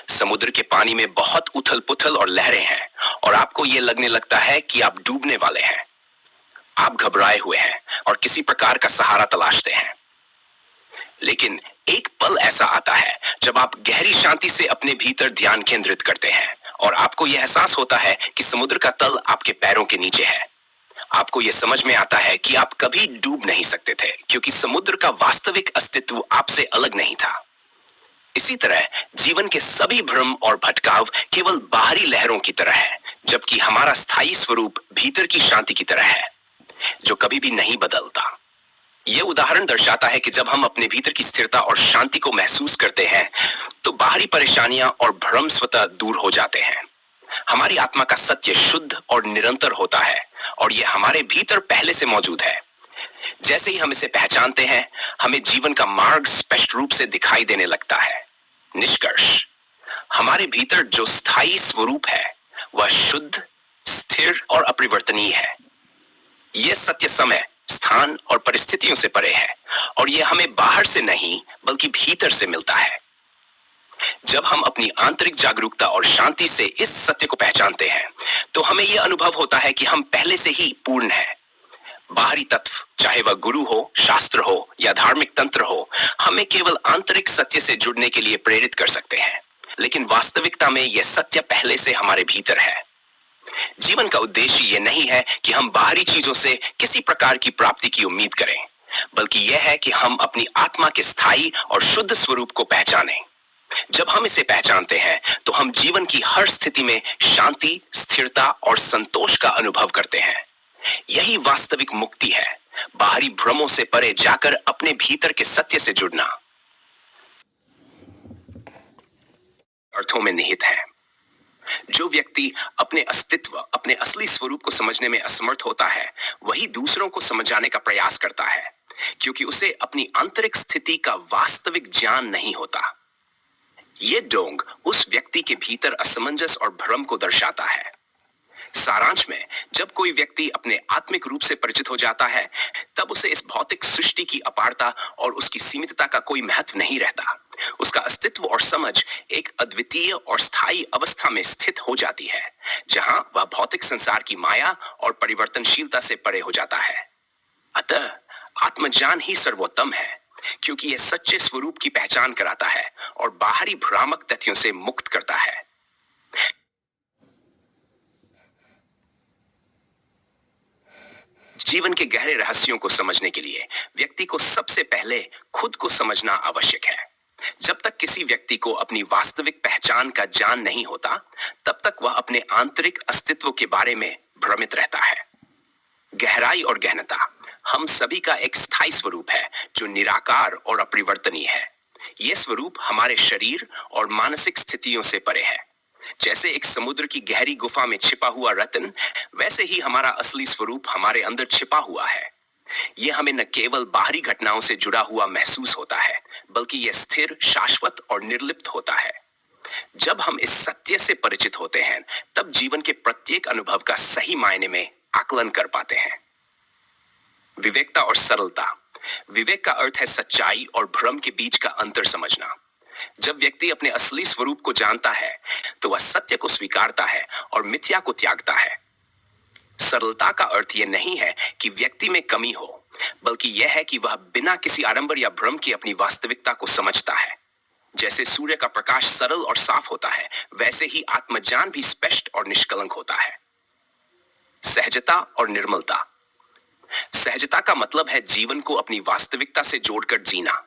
समुद्र के पानी में बहुत उथल पुथल और लहरें हैं, और आपको यह लगने लगता है कि आप डूबने वाले हैं। आप घबराए हुए हैं और किसी प्रकार का सहारा तलाशते हैं। लेकिन एक पल ऐसा आता है जब आप गहरी शांति से अपने भीतर ध्यान केंद्रित करते हैं, और आपको यह एहसास होता है कि समुद्र का तल आपके पैरों के नीचे है। आपको यह समझ में आता है कि आप कभी डूब नहीं सकते थे, क्योंकि समुद्र का वास्तविक अस्तित्व आपसे अलग नहीं था। इसी तरह जीवन के सभी भ्रम और भटकाव केवल बाहरी लहरों की तरह है, जबकि हमारा स्थायी स्वरूप भीतर की शांति की तरह है, जो कभी भी नहीं बदलता। यह उदाहरण दर्शाता है कि जब हम अपने भीतर की स्थिरता और शांति को महसूस करते हैं, तो बाहरी परेशानियां और भ्रम स्वतः दूर हो जाते हैं। हमारी आत्मा का सत्य शुद्ध और निरंतर होता है, और यह हमारे भीतर पहले से मौजूद है। जैसे ही हम इसे पहचानते हैं, हमें जीवन का मार्ग स्पष्ट रूप से दिखाई देने लगता है। निष्कर्ष, हमारे भीतर जो स्थायी स्वरूप है, वह शुद्ध, स्थिर और अपरिवर्तनीय है। यह सत्य समय, स्थान और परिस्थितियों से परे है, और यह हमें बाहर से नहीं बल्कि भीतर से मिलता है। जब हम अपनी आंतरिक जागरूकता और शांति से इस सत्य को पहचानते हैं, तो हमें यह अनुभव होता है कि हम पहले से ही पूर्ण हैं। बाहरी तत्व, चाहे वह गुरु हो, शास्त्र हो या धार्मिक तंत्र हो, हमें केवल आंतरिक सत्य से जुड़ने के लिए प्रेरित कर सकते हैं, लेकिन वास्तविकता में यह सत्य पहले से हमारे भीतर है। जीवन का उद्देश्य यह नहीं है कि हम बाहरी चीजों से किसी प्रकार की प्राप्ति की उम्मीद करें, बल्कि यह है कि हम अपनी आत्मा के स्थायी और शुद्ध स्वरूप को पहचानें। जब हम इसे पहचानते हैं, तो हम जीवन की हर स्थिति में शांति, स्थिरता और संतोष का अनुभव करते हैं। यही वास्तविक मुक्ति है, बाहरी भ्रमों से परे जाकर अपने भीतर के सत्य से जुड़ना अर्थों में निहित है। जो व्यक्ति अपने अस्तित्व, अपने असली स्वरूप को समझने में असमर्थ होता है, वही दूसरों को समझाने का प्रयास करता है, क्योंकि उसे अपनी आंतरिक स्थिति का वास्तविक ज्ञान नहीं होता। ये डोंग उस व्यक्ति के भीतर असमंजस और भ्रम को दर्शाता है। सारांश में, जब कोई व्यक्ति अपने आत्मिक रूप से परिचित हो जाता है, तब उसे इस भौतिक सृष्टि की अपारता और उसकी सीमितता का कोई महत्व नहीं रहता। उसका अस्तित्व और समझ एक अद्वितीय और स्थायी अवस्था में स्थित हो जाती है, जहां वह भौतिक संसार की माया और परिवर्तनशीलता से परे हो जाता है। अतः आत्मज्ञान ही सर्वोत्तम है, क्योंकि यह सच्चे स्वरूप की पहचान कराता है और बाहरी भ्रामक तथ्यों से मुक्त करता है। जीवन के गहरे रहस्यों को समझने के लिए व्यक्ति को सबसे पहले खुद को समझना आवश्यक है। जब तक किसी व्यक्ति को अपनी वास्तविक पहचान का ज्ञान नहीं होता, तब तक वह अपने आंतरिक अस्तित्व के बारे में भ्रमित रहता है। गहराई और गहनता हम सभी का एक स्थायी स्वरूप है, जो निराकार और अपरिवर्तनीय है। यह स्वरूप हमारे शरीर और मानसिक स्थितियों से परे है। जैसे एक समुद्र की गहरी गुफा में छिपा हुआ रत्न, वैसे ही हमारा असली स्वरूप हमारे अंदर छिपा हुआ है। यह हमें न केवल बाहरी घटनाओं से जुड़ा हुआ महसूस होता है, बल्कि यह स्थिर, शाश्वत और निर्लिप्त होता है। जब हम इस सत्य से परिचित होते हैं, तब जीवन के प्रत्येक अनुभव का सही मायने में आकलन कर पाते हैं। विवेकता और सरलता। विवेक का अर्थ है सच्चाई और भ्रम के बीच का अंतर समझना। जब व्यक्ति अपने असली स्वरूप को जानता है, तो वह सत्य को स्वीकारता है और मिथ्या को त्यागता है। सरलता का अर्थ यह नहीं है कि व्यक्ति में कमी हो, बल्कि यह है कि वह बिना किसी आडंबर या भ्रम के अपनी वास्तविकता को समझता है। जैसे सूर्य का प्रकाश सरल और साफ होता है, वैसे ही आत्मज्ञान भी स्पष्ट और निष्कलंक होता है। सहजता और निर्मलता। सहजता का मतलब है जीवन को अपनी वास्तविकता से जोड़कर जीना।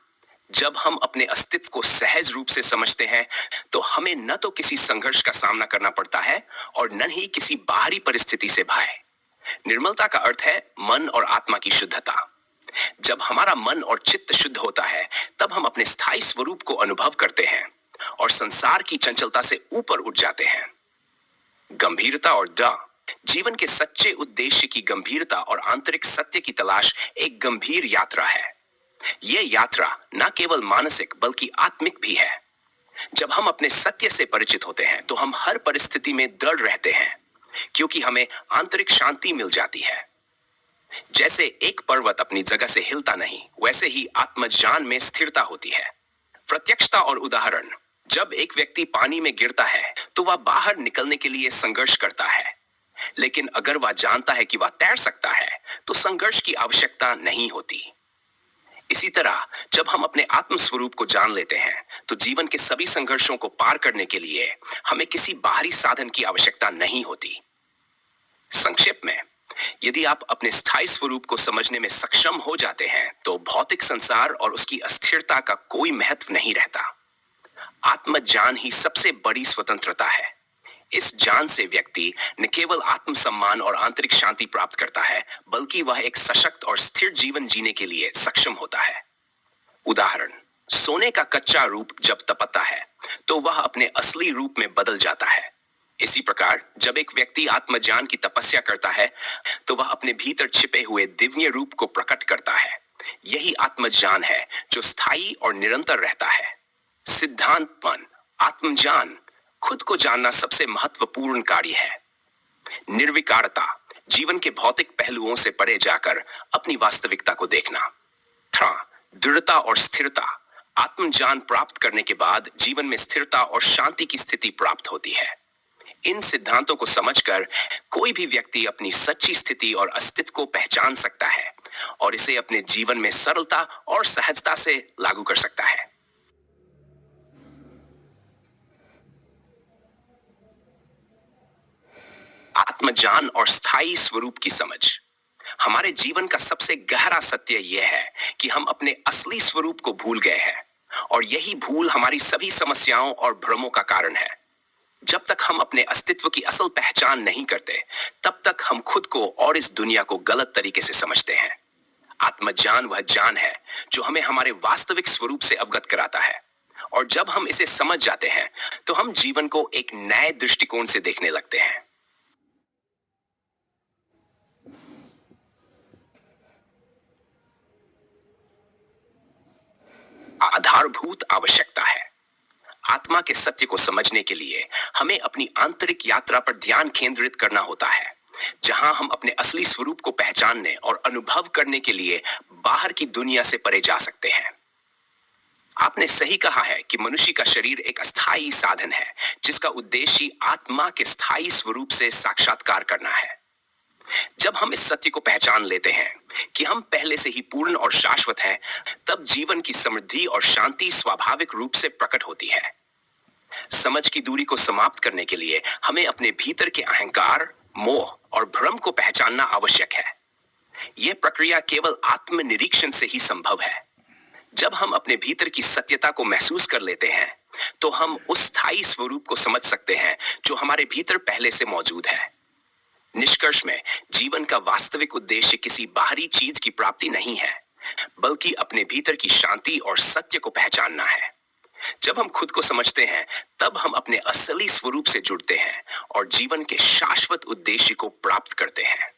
जब हम अपने अस्तित्व को सहज रूप से समझते हैं, तो हमें न तो किसी संघर्ष का सामना करना पड़ता है और न ही किसी बाहरी परिस्थिति से भय। निर्मलता का अर्थ है मन और आत्मा की शुद्धता। जब हमारा मन और चित्त शुद्ध होता है, तब हम अपने स्थायी स्वरूप को अनुभव करते हैं और संसार की चंचलता से ऊपर उठ जाते हैं। गंभीरता और द जीवन के सच्चे उद्देश्य की गंभीरता और आंतरिक सत्य की तलाश एक गंभीर यात्रा है। यह यात्रा न केवल मानसिक बल्कि आत्मिक भी है। जब हम अपने सत्य से परिचित होते हैं, तो हम हर परिस्थिति में दृढ़ रहते हैं, क्योंकि हमें आंतरिक शांति मिल जाती है। जैसे एक पर्वत अपनी जगह से हिलता नहीं, वैसे ही आत्मज्ञान में स्थिरता होती है। प्रत्यक्षता और उदाहरण। जब एक व्यक्ति पानी में गिरता है, तो वह बाहर निकलने के लिए संघर्ष करता है, लेकिन अगर वह जानता है कि वह तैर सकता है, तो संघर्ष की आवश्यकता नहीं होती। इसी तरह जब हम अपने आत्म स्वरूप को जान लेते हैं, तो जीवन के सभी संघर्षों को पार करने के लिए हमें किसी बाहरी साधन की आवश्यकता नहीं होती। संक्षेप में, यदि आप अपने स्थायी स्वरूप को समझने में सक्षम हो जाते हैं, तो भौतिक संसार और उसकी अस्थिरता का कोई महत्व नहीं रहता। आत्मज्ञान ही सबसे बड़ी स्वतंत्रता है। इस ज्ञान से व्यक्ति न केवल आत्मसम्मान और आंतरिक शांति प्राप्त करता है, बल्कि वह एक सशक्त और स्थिर जीवन जीने के लिए सक्षम होता है। उदाहरण, सोने का कच्चा रूप जब तपता है, तो वह अपने असली रूप में बदल जाता है। इसी प्रकार जब एक व्यक्ति आत्मज्ञान की तपस्या करता है, तो वह अपने भीतर छिपे हुए दिव्य रूप को प्रकट करता है। यही आत्मज्ञान है जो स्थायी और निरंतर रहता है। सिद्धांतपन। आत्मज्ञान, खुद को जानना सबसे महत्वपूर्ण कार्य है। निर्विकारता, जीवन के भौतिक पहलुओं से परे जाकर अपनी वास्तविकता को देखना। दृढ़ता और स्थिरता, आत्मज्ञान प्राप्त करने के बाद जीवन में स्थिरता और शांति की स्थिति प्राप्त होती है। इन सिद्धांतों को समझकर कोई भी व्यक्ति अपनी सच्ची स्थिति और अस्तित्व को पहचान सकता है और इसे अपने जीवन में सरलता और सहजता से लागू कर सकता है। आत्मज्ञान और स्थायी स्वरूप की समझ। हमारे जीवन का सबसे गहरा सत्य यह है कि हम अपने असली स्वरूप को भूल गए हैं, और यही भूल हमारी सभी समस्याओं और भ्रमों का कारण है। जब तक हम अपने अस्तित्व की असल पहचान नहीं करते, तब तक हम खुद को और इस दुनिया को गलत तरीके से समझते हैं। आत्मज्ञान वह ज्ञान है जो हमें हमारे वास्तविक स्वरूप से अवगत कराता है, और जब हम इसे समझ जाते हैं तो हम जीवन को एक नए दृष्टिकोण से देखने लगते हैं। आधारभूत आवश्यकता है। आत्मा के सत्य को समझने के लिए हमें अपनी आंतरिक यात्रा पर ध्यान केंद्रित करना होता है, जहां हम अपने असली स्वरूप को पहचानने और अनुभव करने के लिए बाहर की दुनिया से परे जा सकते हैं। आपने सही कहा है कि मनुष्य का शरीर एक अस्थायी साधन है जिसका उद्देश्य आत्मा के स्थायी स्वरूप से साक्षात्कार करना है। जब हम इस सत्य को पहचान लेते हैं कि हम पहले से ही पूर्ण और शाश्वत हैं, तब जीवन की समृद्धि और शांति स्वाभाविक रूप से प्रकट होती है। समझ की दूरी को समाप्त करने के लिए हमें अपने भीतर के अहंकार, मोह और भ्रम को पहचानना आवश्यक है। यह प्रक्रिया केवल आत्मनिरीक्षण से ही संभव है। जब हम अपने भीतर की सत्यता को महसूस कर लेते हैं, तो हम उस स्थायी स्वरूप को समझ सकते हैं जो हमारे भीतर पहले से मौजूद है। निष्कर्ष में, जीवन का वास्तविक उद्देश्य किसी बाहरी चीज की प्राप्ति नहीं है, बल्कि अपने भीतर की शांति और सत्य को पहचानना है। जब हम खुद को समझते हैं, तब हम अपने असली स्वरूप से जुड़ते हैं और जीवन के शाश्वत उद्देश्य को प्राप्त करते हैं।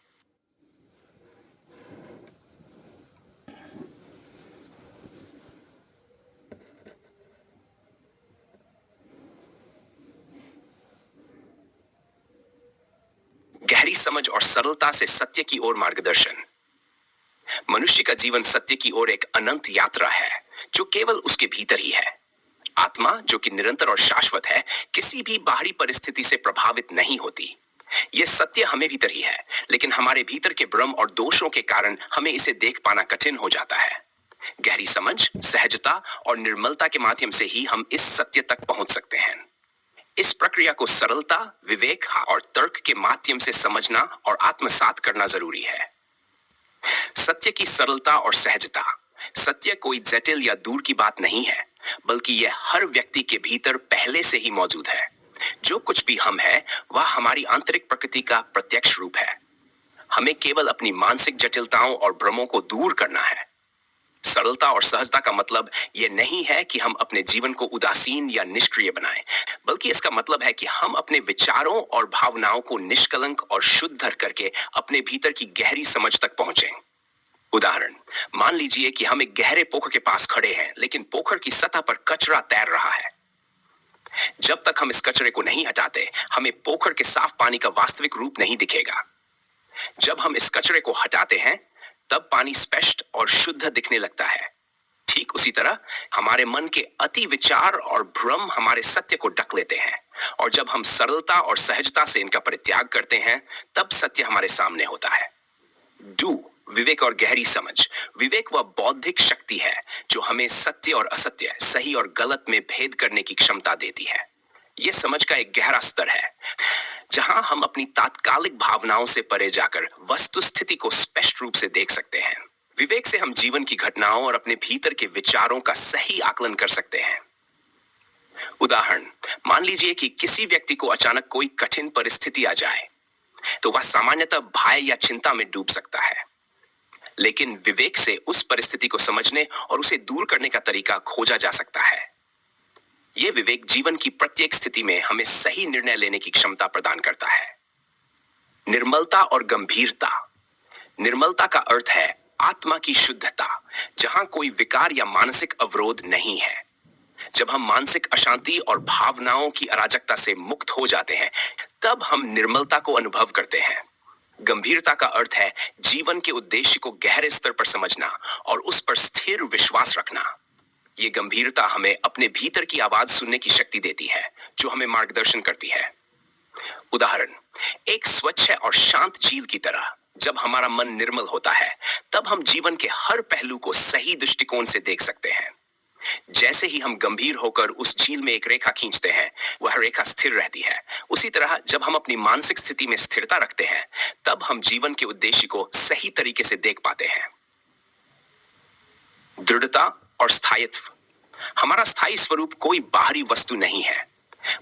गहरी समझ और सरलता से सत्य की ओर मार्गदर्शन। मनुष्य का जीवन सत्य की ओर एक अनंत यात्रा है जो केवल उसके भीतर ही है। आत्मा, जो कि निरंतर और शाश्वत है, किसी भी बाहरी परिस्थिति से प्रभावित नहीं होती। यह सत्य हमें भीतर ही है, लेकिन हमारे भीतर के भ्रम और दोषों के कारण हमें इसे देख पाना कठिन हो जाता है। गहरी समझ, सहजता और निर्मलता के माध्यम से ही हम इस सत्य तक पहुंच सकते हैं। इस प्रक्रिया को सरलता, विवेक और तर्क के माध्यम से समझना और आत्मसात करना जरूरी है। सत्य की सरलता और सहजता। सत्य कोई जटिल या दूर की बात नहीं है, बल्कि यह हर व्यक्ति के भीतर पहले से ही मौजूद है। जो कुछ भी हम हैं, वह हमारी आंतरिक प्रकृति का प्रत्यक्ष रूप है। हमें केवल अपनी मानसिक जटिलताओं और भ्रमों को दूर करना है। सरलता और सहजता का मतलब यह नहीं है कि हम अपने जीवन को उदासीन या निष्क्रिय बनाएं, बल्कि इसका मतलब है कि हम अपने विचारों और भावनाओं को निष्कलंक और शुद्ध करके अपने भीतर की गहरी समझ तक पहुंचें। उदाहरण, मान लीजिए कि हम एक गहरे पोखर के पास खड़े हैं, लेकिन पोखर की सतह पर कचरा तैर रहा है। जब तक हम इस कचरे को नहीं हटाते, हमें पोखर के साफ पानी का वास्तविक रूप नहीं दिखेगा। जब हम इस कचरे को हटाते हैं, तब पानी स्पष्ट और शुद्ध दिखने लगता है। ठीक उसी तरह हमारे मन के अति विचार और भ्रम हमारे सत्य को ढक लेते हैं, और जब हम सरलता और सहजता से इनका परित्याग करते हैं, तब सत्य हमारे सामने होता है। विवेक और गहरी समझ। विवेक वह बौद्धिक शक्ति है जो हमें सत्य और असत्य, सही और गलत में भेद करने की क्षमता देती है। यह समझ का एक गहरा स्तर है जहां हम अपनी तात्कालिक भावनाओं से परे जाकर वस्तु स्थिति को स्पष्ट रूप से देख सकते हैं। विवेक से हम जीवन की घटनाओं और अपने भीतर के विचारों का सही आकलन कर सकते हैं। उदाहरण, मान लीजिए कि किसी व्यक्ति को अचानक कोई कठिन परिस्थिति आ जाए, तो वह सामान्यतः भय या चिंता में डूब सकता है। लेकिन विवेक से उस परिस्थिति को समझने और उसे दूर करने का तरीका खोजा जा सकता है। यह विवेक जीवन की प्रत्येक स्थिति में हमें सही निर्णय लेने की क्षमता प्रदान करता है। निर्मलता और गंभीरता। निर्मलता का अर्थ है आत्मा की शुद्धता, जहां कोई विकार या मानसिक अवरोध नहीं है। जब हम मानसिक अशांति और भावनाओं की अराजकता से मुक्त हो जाते हैं, तब हम निर्मलता को अनुभव करते हैं। गंभीरता का अर्थ है जीवन के उद्देश्य को गहरे स्तर पर समझना और उस पर स्थिर विश्वास रखना। ये गंभीरता हमें अपने भीतर की आवाज सुनने की शक्ति देती है, जो हमें मार्गदर्शन करती है। उदाहरण, एक स्वच्छ और शांत झील की तरह जब हमारा मन निर्मल होता है, तब हम जीवन के हर पहलू को सही दृष्टिकोण से देख सकते हैं। जैसे ही हम गंभीर होकर उस झील में एक रेखा खींचते हैं, वह रेखा स्थिर रहती है। उसी तरह जब हम अपनी मानसिक स्थिति में स्थिरता रखते हैं, तब हम जीवन के उद्देश्य को सही तरीके से देख पाते हैं। दृढ़ता और स्थायित्व। हमारा स्थायी स्वरूप कोई बाहरी वस्तु नहीं है,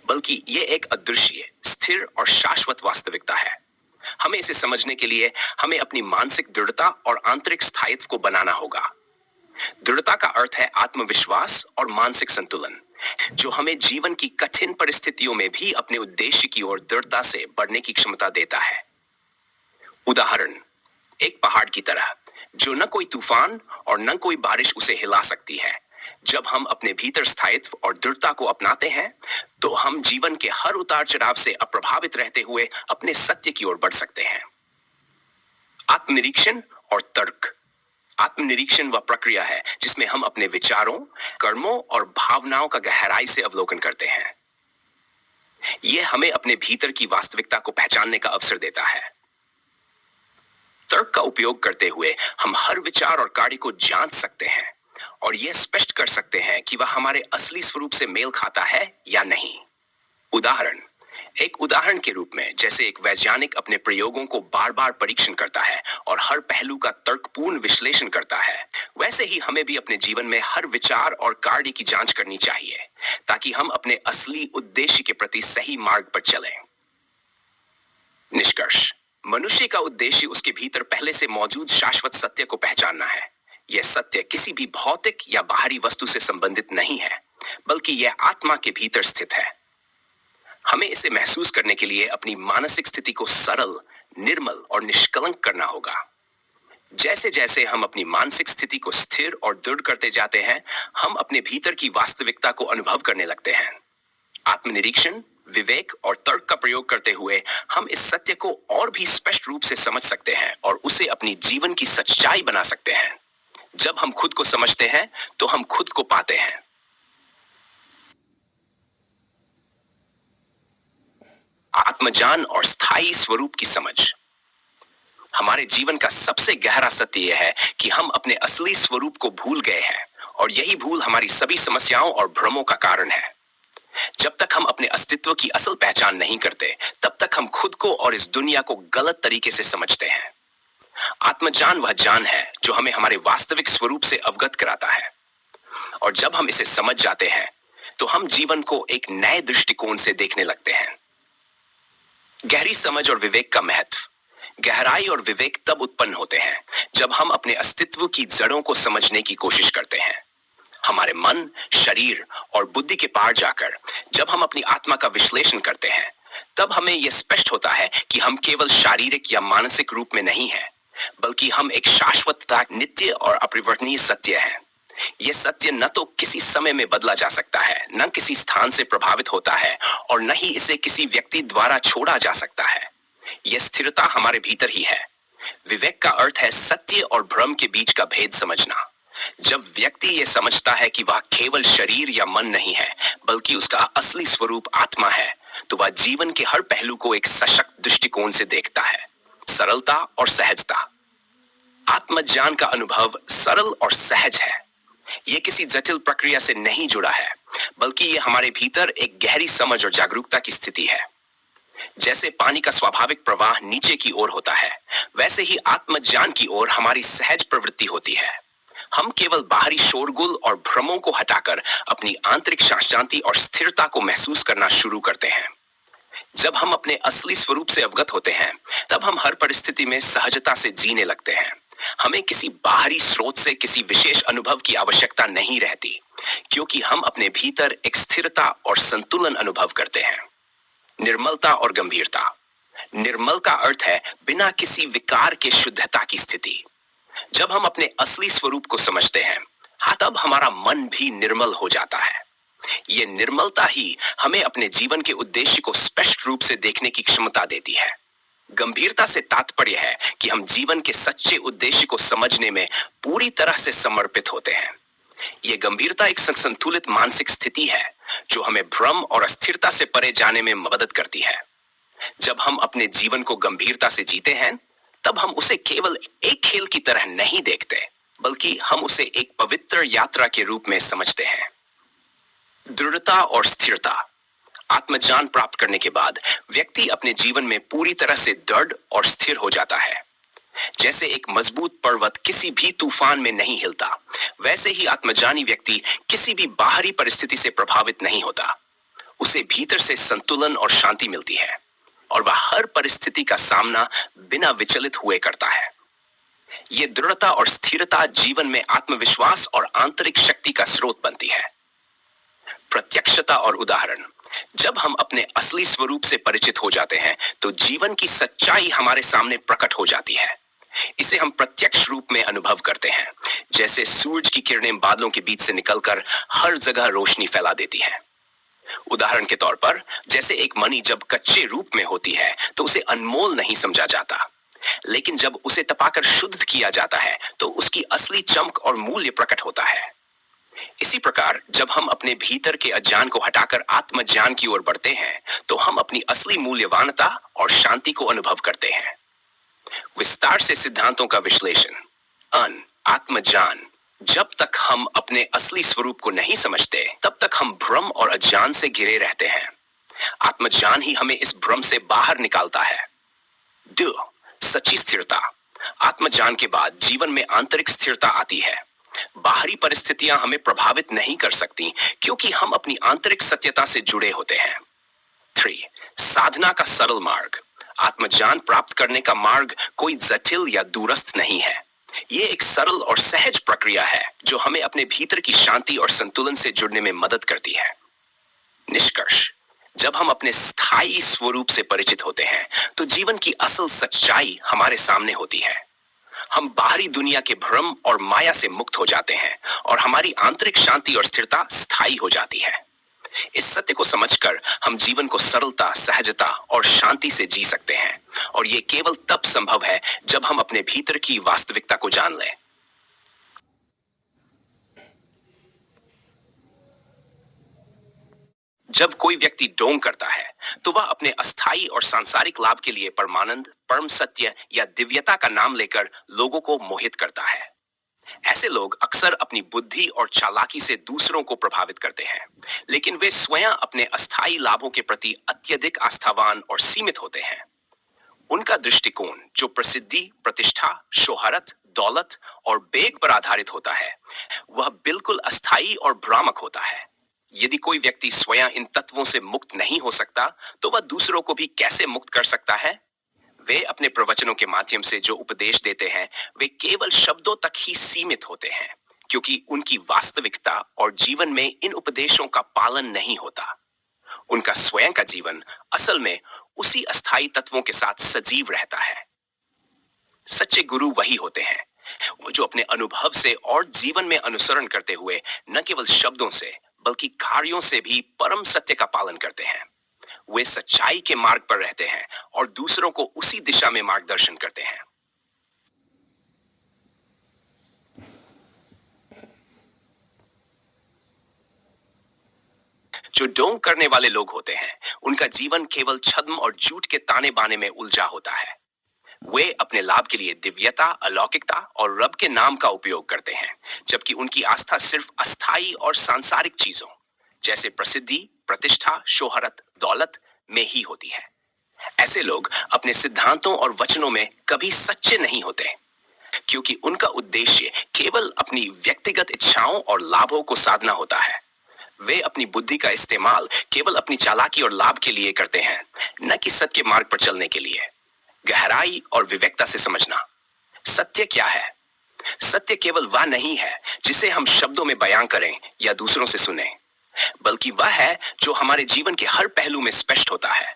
बल्कि यह एक अदृश्य, स्थिर और शाश्वत वास्तविकता है। हमें इसे समझने के लिए हमें अपनी मानसिक दृढ़ता और आंतरिक स्थायित्व को बनाना होगा। दृढ़ता का अर्थ है आत्मविश्वास और मानसिक संतुलन, जो हमें जीवन की कठिन परिस्थितियों में भी अपने उद्देश्य की ओर दृढ़ता से बढ़ने की क्षमता देता है। उदाहरण, एक पहाड़ की तरह जो न कोई तूफान और न कोई बारिश उसे हिला सकती है। जब हम अपने भीतर स्थायित्व और दृढ़ता को अपनाते हैं, तो हम जीवन के हर उतार चढ़ाव से अप्रभावित रहते हुए अपने सत्य की ओर बढ़ सकते हैं। आत्मनिरीक्षण और तर्क। आत्मनिरीक्षण वह प्रक्रिया है जिसमें हम अपने विचारों, कर्मों और भावनाओं का गहराई से अवलोकन करते हैं। यह हमें अपने भीतर की वास्तविकता को पहचानने का अवसर देता है। तर्क का उपयोग करते हुए हम हर विचार और कार्य को जांच सकते हैं और यह स्पष्ट कर सकते हैं कि वह हमारे असली स्वरूप से मेल खाता है या नहीं। उदाहरण, एक उदाहरण के रूप में, जैसे एक वैज्ञानिक अपने प्रयोगों को बार बार परीक्षण करता है और हर पहलू का तर्कपूर्ण विश्लेषण करता है, वैसे ही हमें भी अपने जीवन में हर विचार और कार्य की जांच करनी चाहिए, ताकि हम अपने असली उद्देश्य के प्रति सही मार्ग पर चलें। निष्कर्ष, मनुष्य का उद्देश्य उसके भीतर पहले से मौजूद शाश्वत सत्य को पहचानना है। यह सत्य किसी भी भौतिक या बाहरी वस्तु से संबंधित नहीं है, बल्कि यह आत्मा के भीतर स्थित है। हमें इसे महसूस करने के लिए अपनी मानसिक स्थिति को सरल, निर्मल और निष्कलंक करना होगा। जैसे जैसे हम अपनी मानसिक स्थिति को स्थिर और दृढ़ करते जाते हैं, हम अपने भीतर की वास्तविकता को अनुभव करने लगते हैं। आत्मनिरीक्षण, विवेक और तर्क का प्रयोग करते हुए हम इस सत्य को और भी स्पष्ट रूप से समझ सकते हैं और उसे अपनी जीवन की सच्चाई बना सकते हैं। जब हम खुद को समझते हैं, तो हम खुद को पाते हैं। आत्मज्ञान और स्थायी स्वरूप की समझ। हमारे जीवन का सबसे गहरा सत्य यह है कि हम अपने असली स्वरूप को भूल गए हैं, और यही भूल हमारी सभी समस्याओं और भ्रमों का कारण है। जब तक हम अपने अस्तित्व की असल पहचान नहीं करते, तब तक हम खुद को और इस दुनिया को गलत तरीके से समझते हैं। आत्मज्ञान वह ज्ञान है जो हमें हमारे वास्तविक स्वरूप से अवगत कराता है, और जब हम इसे समझ जाते हैं, तो हम जीवन को एक नए दृष्टिकोण से देखने लगते हैं। गहरी समझ और विवेक का महत्व। गहराई और विवेक तब उत्पन्न होते हैं जब हम अपने अस्तित्व की जड़ों को समझने की कोशिश करते हैं। हमारे मन, शरीर और बुद्धि के पार जाकर जब हम अपनी आत्मा का विश्लेषण करते हैं, तब हमें यह स्पष्ट होता है कि हम केवल शारीरिक या मानसिक रूप में नहीं हैं, बल्कि हम एक शाश्वत तथा नित्य और अपरिवर्तनीय सत्य हैं। यह सत्य न तो किसी समय में बदला जा सकता है, न किसी स्थान से प्रभावित होता है, और न ही इसे किसी व्यक्ति द्वारा छोड़ा जा सकता है। यह स्थिरता हमारे भीतर ही है। विवेक का अर्थ है सत्य और भ्रम के बीच का भेद समझना। जब व्यक्ति यह समझता है कि वह केवल शरीर या मन नहीं है, बल्कि उसका असली स्वरूप आत्मा है, तो वह जीवन के हर पहलू को एक सशक्त दृष्टिकोण से देखता है। सरलता और सहजता। आत्मज्ञान का अनुभव सरल और सहज है। यह किसी जटिल प्रक्रिया से नहीं जुड़ा है, बल्कि यह हमारे भीतर एक गहरी समझ और जागरूकता की स्थिति है। जैसे पानी का स्वाभाविक प्रवाह नीचे की ओर होता है, वैसे ही आत्मज्ञान की ओर हमारी सहज प्रवृत्ति होती है। हम केवल बाहरी शोरगुल और भ्रमों को हटाकर अपनी आंतरिक शांति और स्थिरता को महसूस करना शुरू करते हैं। जब हम अपने असली स्वरूप से अवगत होते हैं, तब हम हर परिस्थिति में सहजता से जीने लगते हैं। हमें किसी बाहरी स्रोत से किसी विशेष अनुभव की आवश्यकता नहीं रहती, क्योंकि हम अपने भीतर एक स्थिरता और संतुलन अनुभव करते हैं। निर्मलता और गंभीरता। निर्मल का अर्थ है बिना किसी विकार के शुद्धता की स्थिति। जब हम अपने असली स्वरूप को समझते हैं, तब हमारा मन भी निर्मल हो जाता है। यह निर्मलता ही हमें अपने जीवन के उद्देश्य को स्पष्ट रूप से देखने की क्षमता देती है। गंभीरता से तात्पर्य है कि हम जीवन के सच्चे उद्देश्य को समझने में पूरी तरह से समर्पित होते हैं। यह गंभीरता एक संतुलित मानसिक स्थिति है जो हमें भ्रम और अस्थिरता से परे जाने में मदद करती है। जब हम अपने जीवन को गंभीरता से जीते हैं, तब हम उसे केवल एक खेल की तरह नहीं देखते, बल्कि हम उसे एक पवित्र यात्रा के रूप में समझते हैं। दृढ़ता और स्थिरता। आत्मज्ञान प्राप्त करने के बाद व्यक्ति अपने जीवन में पूरी तरह से दृढ़ और स्थिर हो जाता है। जैसे एक मजबूत पर्वत किसी भी तूफान में नहीं हिलता, वैसे ही आत्मज्ञानी व्यक्ति किसी भी बाहरी परिस्थिति से प्रभावित नहीं होता। उसे भीतर से संतुलन और शांति मिलती है। और वह हर परिस्थिति का सामना बिना विचलित हुए करता है। ये दृढ़ता और स्थिरता जीवन में आत्मविश्वास और आंतरिक शक्ति का स्रोत बनती है। प्रत्यक्षता और उदाहरण। जब हम अपने असली स्वरूप से परिचित हो जाते हैं तो जीवन की सच्चाई हमारे सामने प्रकट हो जाती है। इसे हम प्रत्यक्ष रूप में अनुभव करते हैं, जैसे सूरज की किरणें बादलों के बीच से निकलकर हर जगह रोशनी फैला देती हैं। उदाहरण के तौर पर, जैसे एक मणि जब कच्चे रूप में होती है तो उसे अनमोल नहीं समझा जाता, लेकिन जब उसे तपाकर शुद्ध किया जाता है तो उसकी असली चमक और मूल्य प्रकट होता है। इसी प्रकार जब हम अपने भीतर के अज्ञान को हटाकर आत्मज्ञान की ओर बढ़ते हैं तो हम अपनी असली मूल्यवानता और शांति को अनुभव करते हैं। विस्तार से सिद्धांतों का विश्लेषण। आत्मज्ञान। जब तक हम अपने असली स्वरूप को नहीं समझते तब तक हम भ्रम और अज्ञान से घिरे रहते हैं। आत्मज्ञान ही हमें इस भ्रम से बाहर निकालता है। सच्ची स्थिरता। आत्मज्ञान के बाद जीवन में आंतरिक स्थिरता आती है। बाहरी परिस्थितियां हमें प्रभावित नहीं कर सकती क्योंकि हम अपनी आंतरिक सत्यता से जुड़े होते हैं। 3. साधना का सरल मार्ग। आत्मज्ञान प्राप्त करने का मार्ग कोई जटिल या दूरस्थ नहीं है। ये एक सरल और सहज प्रक्रिया है जो हमें अपने भीतर की शांति और संतुलन से जुड़ने में मदद करती है। निष्कर्ष। जब हम अपने स्थायी स्वरूप से परिचित होते हैं तो जीवन की असल सच्चाई हमारे सामने होती है। हम बाहरी दुनिया के भ्रम और माया से मुक्त हो जाते हैं और हमारी आंतरिक शांति और स्थिरता स्थायी हो जाती है। इस सत्य को समझकर हम जीवन को सरलता, सहजता और शांति से जी सकते हैं, और ये केवल तब संभव है जब हम अपने भीतर की वास्तविकता को जान लें। जब कोई व्यक्ति ढोंग करता है तो वह अपने अस्थायी और सांसारिक लाभ के लिए परमानंद, परम सत्य या दिव्यता का नाम लेकर लोगों को मोहित करता है। ऐसे लोग अक्सर अपनी बुद्धि और चालाकी से दूसरों को प्रभावित करते हैं, लेकिन वे स्वयं अपने अस्थायी लाभों के प्रति अत्यधिक आस्थावान और सीमित होते हैं। उनका दृष्टिकोण, जो प्रसिद्धि, प्रतिष्ठा, शोहरत, दौलत और बेग पर आधारित होता है, वह बिल्कुल अस्थायी और भ्रामक होता है। यदि कोई व्यक्ति स्वयं इन तत्वों से मुक्त नहीं हो सकता तो वह दूसरों को भी कैसे मुक्त कर सकता है? वे अपने प्रवचनों के माध्यम से जो उपदेश देते हैं वे केवल शब्दों तक ही सीमित होते हैं, क्योंकि उनकी वास्तविकता और जीवन में इन उपदेशों का पालन नहीं होता। उनका स्वयं का जीवन असल में उसी अस्थायी तत्वों के साथ सजीव रहता है। सच्चे गुरु वही होते हैं वो जो अपने अनुभव से और जीवन में अनुसरण करते हुए न केवल शब्दों से बल्कि कार्यों से भी परम सत्य का पालन करते हैं। वे सच्चाई के मार्ग पर रहते हैं और दूसरों को उसी दिशा में मार्गदर्शन करते हैं। जो ढोंग करने वाले लोग होते हैं उनका जीवन केवल छद्म और झूठ के ताने बाने में उलझा होता है। वे अपने लाभ के लिए दिव्यता, अलौकिकता और रब के नाम का उपयोग करते हैं, जबकि उनकी आस्था सिर्फ अस्थायी और सांसारिक चीजों जैसे प्रसिद्धि, प्रतिष्ठा, शोहरत, दौलत में ही होती है। ऐसे लोग अपने सिद्धांतों और वचनों में कभी सच्चे नहीं होते, क्योंकि उनका उद्देश्य केवल अपनी व्यक्तिगत इच्छाओं और लाभों को साधना होता है। वे अपनी बुद्धि का इस्तेमाल केवल अपनी चालाकी और लाभ के लिए करते हैं, न कि सत्य मार्ग पर चलने के लिए। गहराई और विवेकता से समझना। सत्य क्या है? सत्य केवल वह नहीं है जिसे हम शब्दों में बयां करें या दूसरों से सुने, बल्कि वह है जो हमारे जीवन के हर पहलू में स्पष्ट होता है।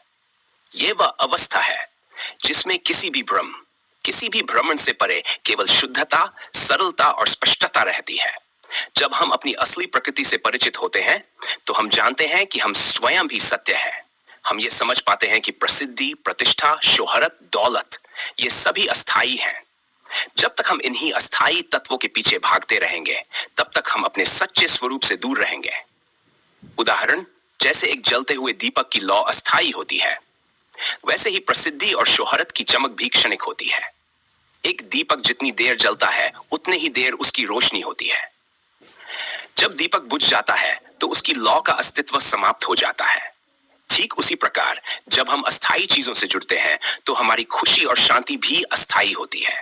यह वह अवस्था है जिसमें किसी भी भ्रम, किसी भी भ्रमण से परे केवल शुद्धता, सरलता और स्पष्टता रहती है। जब हम अपनी असली प्रकृति से परिचित होते हैं तो हम जानते हैं कि हम स्वयं भी सत्य है। हम ये समझ पाते हैं कि प्रसिद्धि, प्रतिष्ठा, शोहरत, दौलत ये सभी अस्थायी हैं। जब तक हम इन्हीं अस्थायी तत्वों के पीछे भागते रहेंगे तब तक हम अपने सच्चे स्वरूप से दूर रहेंगे। उदाहरण, जैसे एक जलते हुए दीपक की लौ अस्थायी होती है, वैसे ही प्रसिद्धि और शोहरत की चमक भी क्षणिक होती है। एक दीपक जितनी देर जलता है उतने ही देर उसकी रोशनी होती है। जब दीपक बुझ जाता है तो उसकी लौ का अस्तित्व समाप्त हो जाता है। ठीक उसी प्रकार जब हम अस्थायी चीजों से जुड़ते हैं तो हमारी खुशी और शांति भी अस्थायी होती है,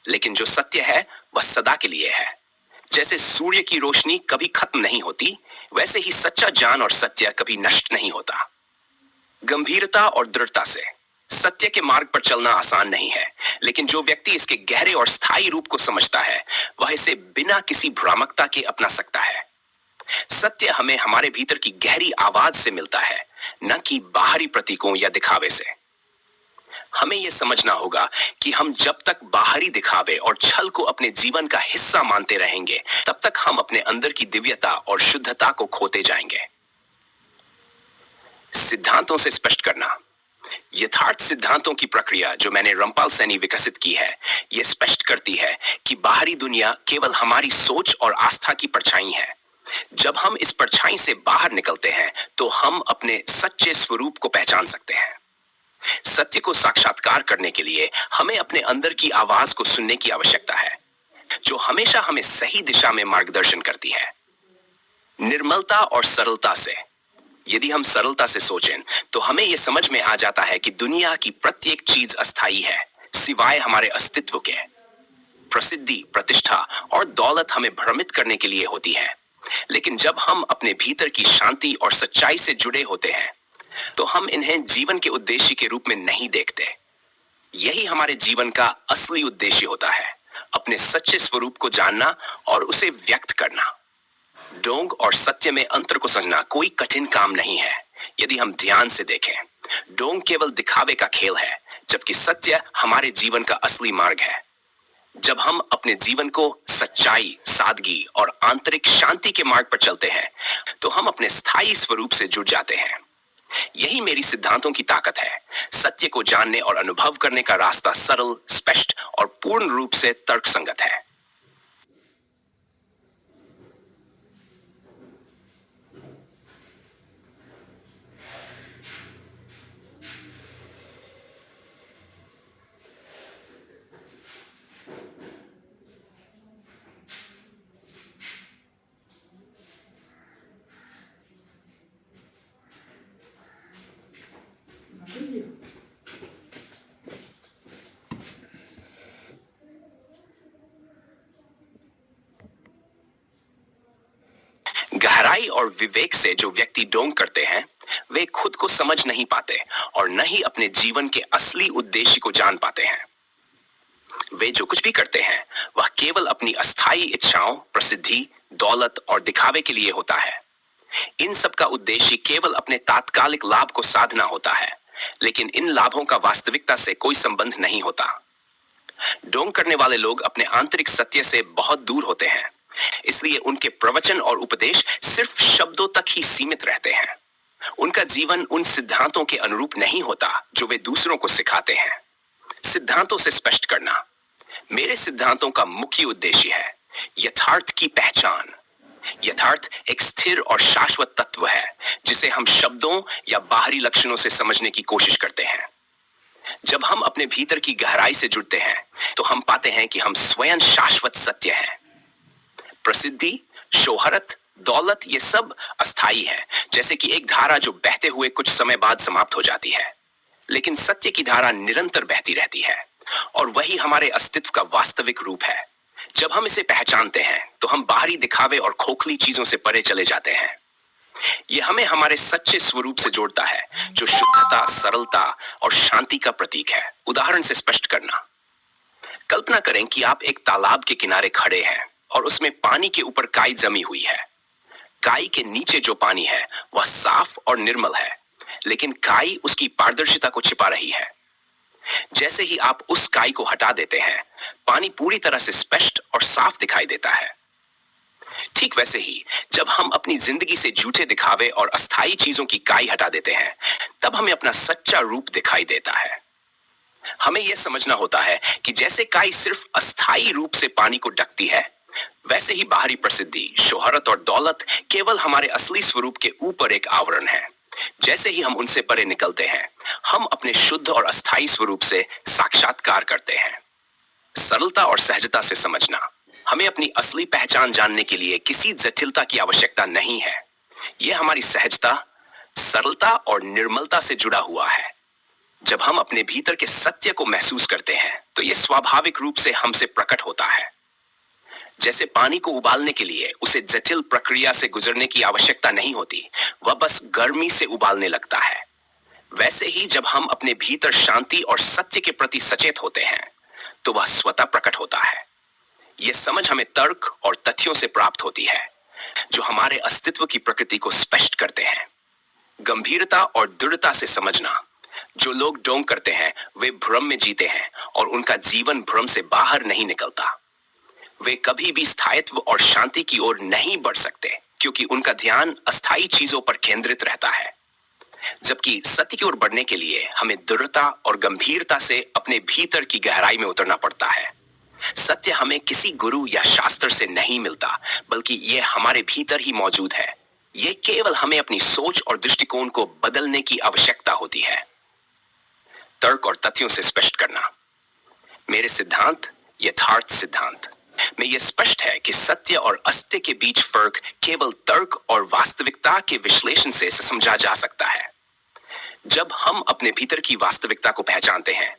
लेकिन जो सत्य है वह सदा के लिए है। जैसे सूर्य की रोशनी कभी खत्म नहीं होती, वैसे ही सच्चा ज्ञान और सत्य कभी नष्ट नहीं होता। गंभीरता और दृढ़ता से। सत्य के मार्ग पर चलना आसान नहीं है, लेकिन जो व्यक्ति इसके गहरे और स्थायी रूप को समझता है, वह इसे बिना किसी भ्रामकता के अपना सकता है। सत्य हमें हमारे भीतर की गहरी आवाज से मिलता है, न कि बाहरी प्रतीकों या दिखावे से। हमें यह समझना होगा कि हम जब तक बाहरी दिखावे और छल को अपने जीवन का हिस्सा मानते रहेंगे, तब तक हम अपने अंदर की दिव्यता और शुद्धता को खोते जाएंगे। सिद्धांतों से स्पष्ट करना। यथार्थ सिद्धांतों की प्रक्रिया जो मैंने रमपाल सैनी विकसित की है, यह स्पष्ट करती है कि बाहरी दुनिया केवल हमारी सोच और आस्था की परछाई है। जब हम इस परछाई से बाहर निकलते हैं, तो हम अपने सच्चे स्वरूप को पहचान सकते हैं। सत्य को साक्षात्कार करने के लिए हमें अपने अंदर की आवाज को सुनने की आवश्यकता है, जो हमेशा हमें सही दिशा में मार्गदर्शन करती है। निर्मलता और सरलता से। यदि हम सरलता से सोचें, तो हमें यह समझ में आ जाता है कि दुनिया की प्रत्येक चीज अस्थायी है, सिवाय हमारे अस्तित्व के। प्रसिद्धि, प्रतिष्ठा और दौलत हमें भ्रमित करने के लिए होती है, लेकिन जब हम अपने भीतर की शांति और सच्चाई से जुड़े होते हैं, तो हम इन्हें जीवन के उद्देश्य के रूप में नहीं देखते। यही हमारे जीवन का असली उद्देश्य होता है, अपने सच्चे स्वरूप को जानना और उसे व्यक्त करना। ढोंग और सत्य में अंतर को समझना कोई कठिन काम नहीं है। यदि हम ध्यान से देखें, ढोंग केवल दिखावे का खेल है, जबकि सत्य हमारे जीवन का असली मार्ग है। जब हम अपने जीवन को सच्चाई, सादगी और आंतरिक शांति के मार्ग पर चलते हैं, तो हम अपने स्थायी स्वरूप से जुड़ जाते हैं। यही मेरी सिद्धांतों की ताकत है। सत्य को जानने और अनुभव करने का रास्ता सरल, स्पष्ट और पूर्ण रूप से तर्कसंगत है। गहराई और विवेक से जो व्यक्ति ढोंग करते हैं, वे खुद को समझ नहीं पाते और न ही अपने जीवन के असली उद्देश्य को जान पाते हैं। वे जो कुछ भी करते हैं, वह केवल अपनी अस्थायी इच्छाओं, प्रसिद्धि, दौलत और दिखावे के लिए होता है। इन सब का उद्देश्य केवल अपने तात्कालिक लाभ को साधना होता है, लेकिन इन लाभों का वास्तविकता से कोई संबंध नहीं होता। ढोंग करने वाले लोग अपने आंतरिक सत्य से बहुत दूर होते हैं, इसलिए उनके प्रवचन और उपदेश सिर्फ शब्दों तक ही सीमित रहते हैं। उनका जीवन उन सिद्धांतों के अनुरूप नहीं होता जो वे दूसरों को सिखाते हैं। सिद्धांतों से स्पष्ट करना। मेरे सिद्धांतों का मुख्य उद्देश्य है यथार्थ की पहचान। यथार्थ एक स्थिर और शाश्वत तत्व है, जिसे हम शब्दों या बाहरी लक्षणों से समझने की कोशिश करते हैं। जब हम अपने भीतर की गहराई से जुड़ते हैं, तो हम पाते हैं कि हम स्वयं शाश्वत सत्य हैं। प्रसिद्धि, शोहरत, दौलत ये सब अस्थायी है, जैसे कि एक धारा जो बहते हुए कुछ समय बाद समाप्त हो जाती है। लेकिन सत्य की धारा निरंतर बहती रहती है, और वही हमारे अस्तित्व का वास्तविक रूप है। जब हम इसे पहचानते हैं, तो हम बाहरी दिखावे और खोखली चीजों से परे चले जाते हैं। यह हमें हमारे सच्चे स्वरूप से जोड़ता है, जो शुद्धता, सरलता और शांति का प्रतीक है। उदाहरण से स्पष्ट करना। कल्पना करें कि आप एक तालाब के किनारे खड़े हैं और उसमें पानी के ऊपर काई जमी हुई है। काई के नीचे जो पानी है, वह साफ और निर्मल है, लेकिन काई उसकी पारदर्शिता को छिपा रही है। जैसे ही आप उस काई को हटा देते हैं, पानी पूरी तरह से स्पष्ट और साफ दिखाई देता है। ठीक वैसे ही जब हम अपनी जिंदगी से झूठे दिखावे और अस्थायी चीजों की काई हटा देते हैं, तब हमें अपना सच्चा रूप दिखाई देता है। हमें यह समझना होता है कि जैसे काई सिर्फ अस्थायी रूप से पानी को ढकती है, वैसे ही बाहरी प्रसिद्धि, शोहरत और दौलत केवल हमारे असली स्वरूप के ऊपर एक आवरण है। जैसे ही हम उनसे परे निकलते हैं, हम अपने शुद्ध और अस्थायी स्वरूप से साक्षात्कार करते हैं। सरलता और सहजता से समझना। हमें अपनी असली पहचान जानने के लिए किसी जटिलता की आवश्यकता नहीं है। यह हमारी सहजता, सरलता और निर्मलता से जुड़ा हुआ है। जब हम अपने भीतर के सत्य को महसूस करते हैं, तो यह स्वाभाविक रूप से हमसे प्रकट होता है। जैसे पानी को उबालने के लिए उसे जटिल प्रक्रिया से गुजरने की आवश्यकता नहीं होती, वह बस गर्मी से उबालने लगता है। वैसे ही जब हम अपने भीतर शांति और सत्य के प्रति सचेत होते हैं तो वह स्वतः प्रकट होता है। यह समझ हमें तर्क और तथ्यों से प्राप्त होती है जो हमारे अस्तित्व की प्रकृति को स्पष्ट करते हैं। गंभीरता और दृढ़ता से समझना। जो लोग ढोंग करते हैं वे भ्रम में जीते हैं और उनका जीवन भ्रम से बाहर नहीं निकलता। वे कभी भी स्थायित्व और शांति की ओर नहीं बढ़ सकते क्योंकि उनका ध्यान अस्थायी चीजों पर केंद्रित रहता है। जबकि सत्य की ओर बढ़ने के लिए हमें दृढ़ता और गंभीरता से अपने भीतर की गहराई में उतरना पड़ता है। सत्य हमें किसी गुरु या शास्त्र से नहीं मिलता, बल्कि यह हमारे भीतर ही मौजूद है। यह केवल हमें अपनी सोच और दृष्टिकोण को बदलने की आवश्यकता होती है। तर्क और तथ्यों से स्पष्ट करना। मेरे सिद्धांत यथार्थ सिद्धांत में यह स्पष्ट है कि सत्य और असत्य के बीच फर्क केवल तर्क और वास्तविकता के विश्लेषण से समझा जा सकता है। जब हम अपने भीतर की वास्तविकता को पहचानते हैं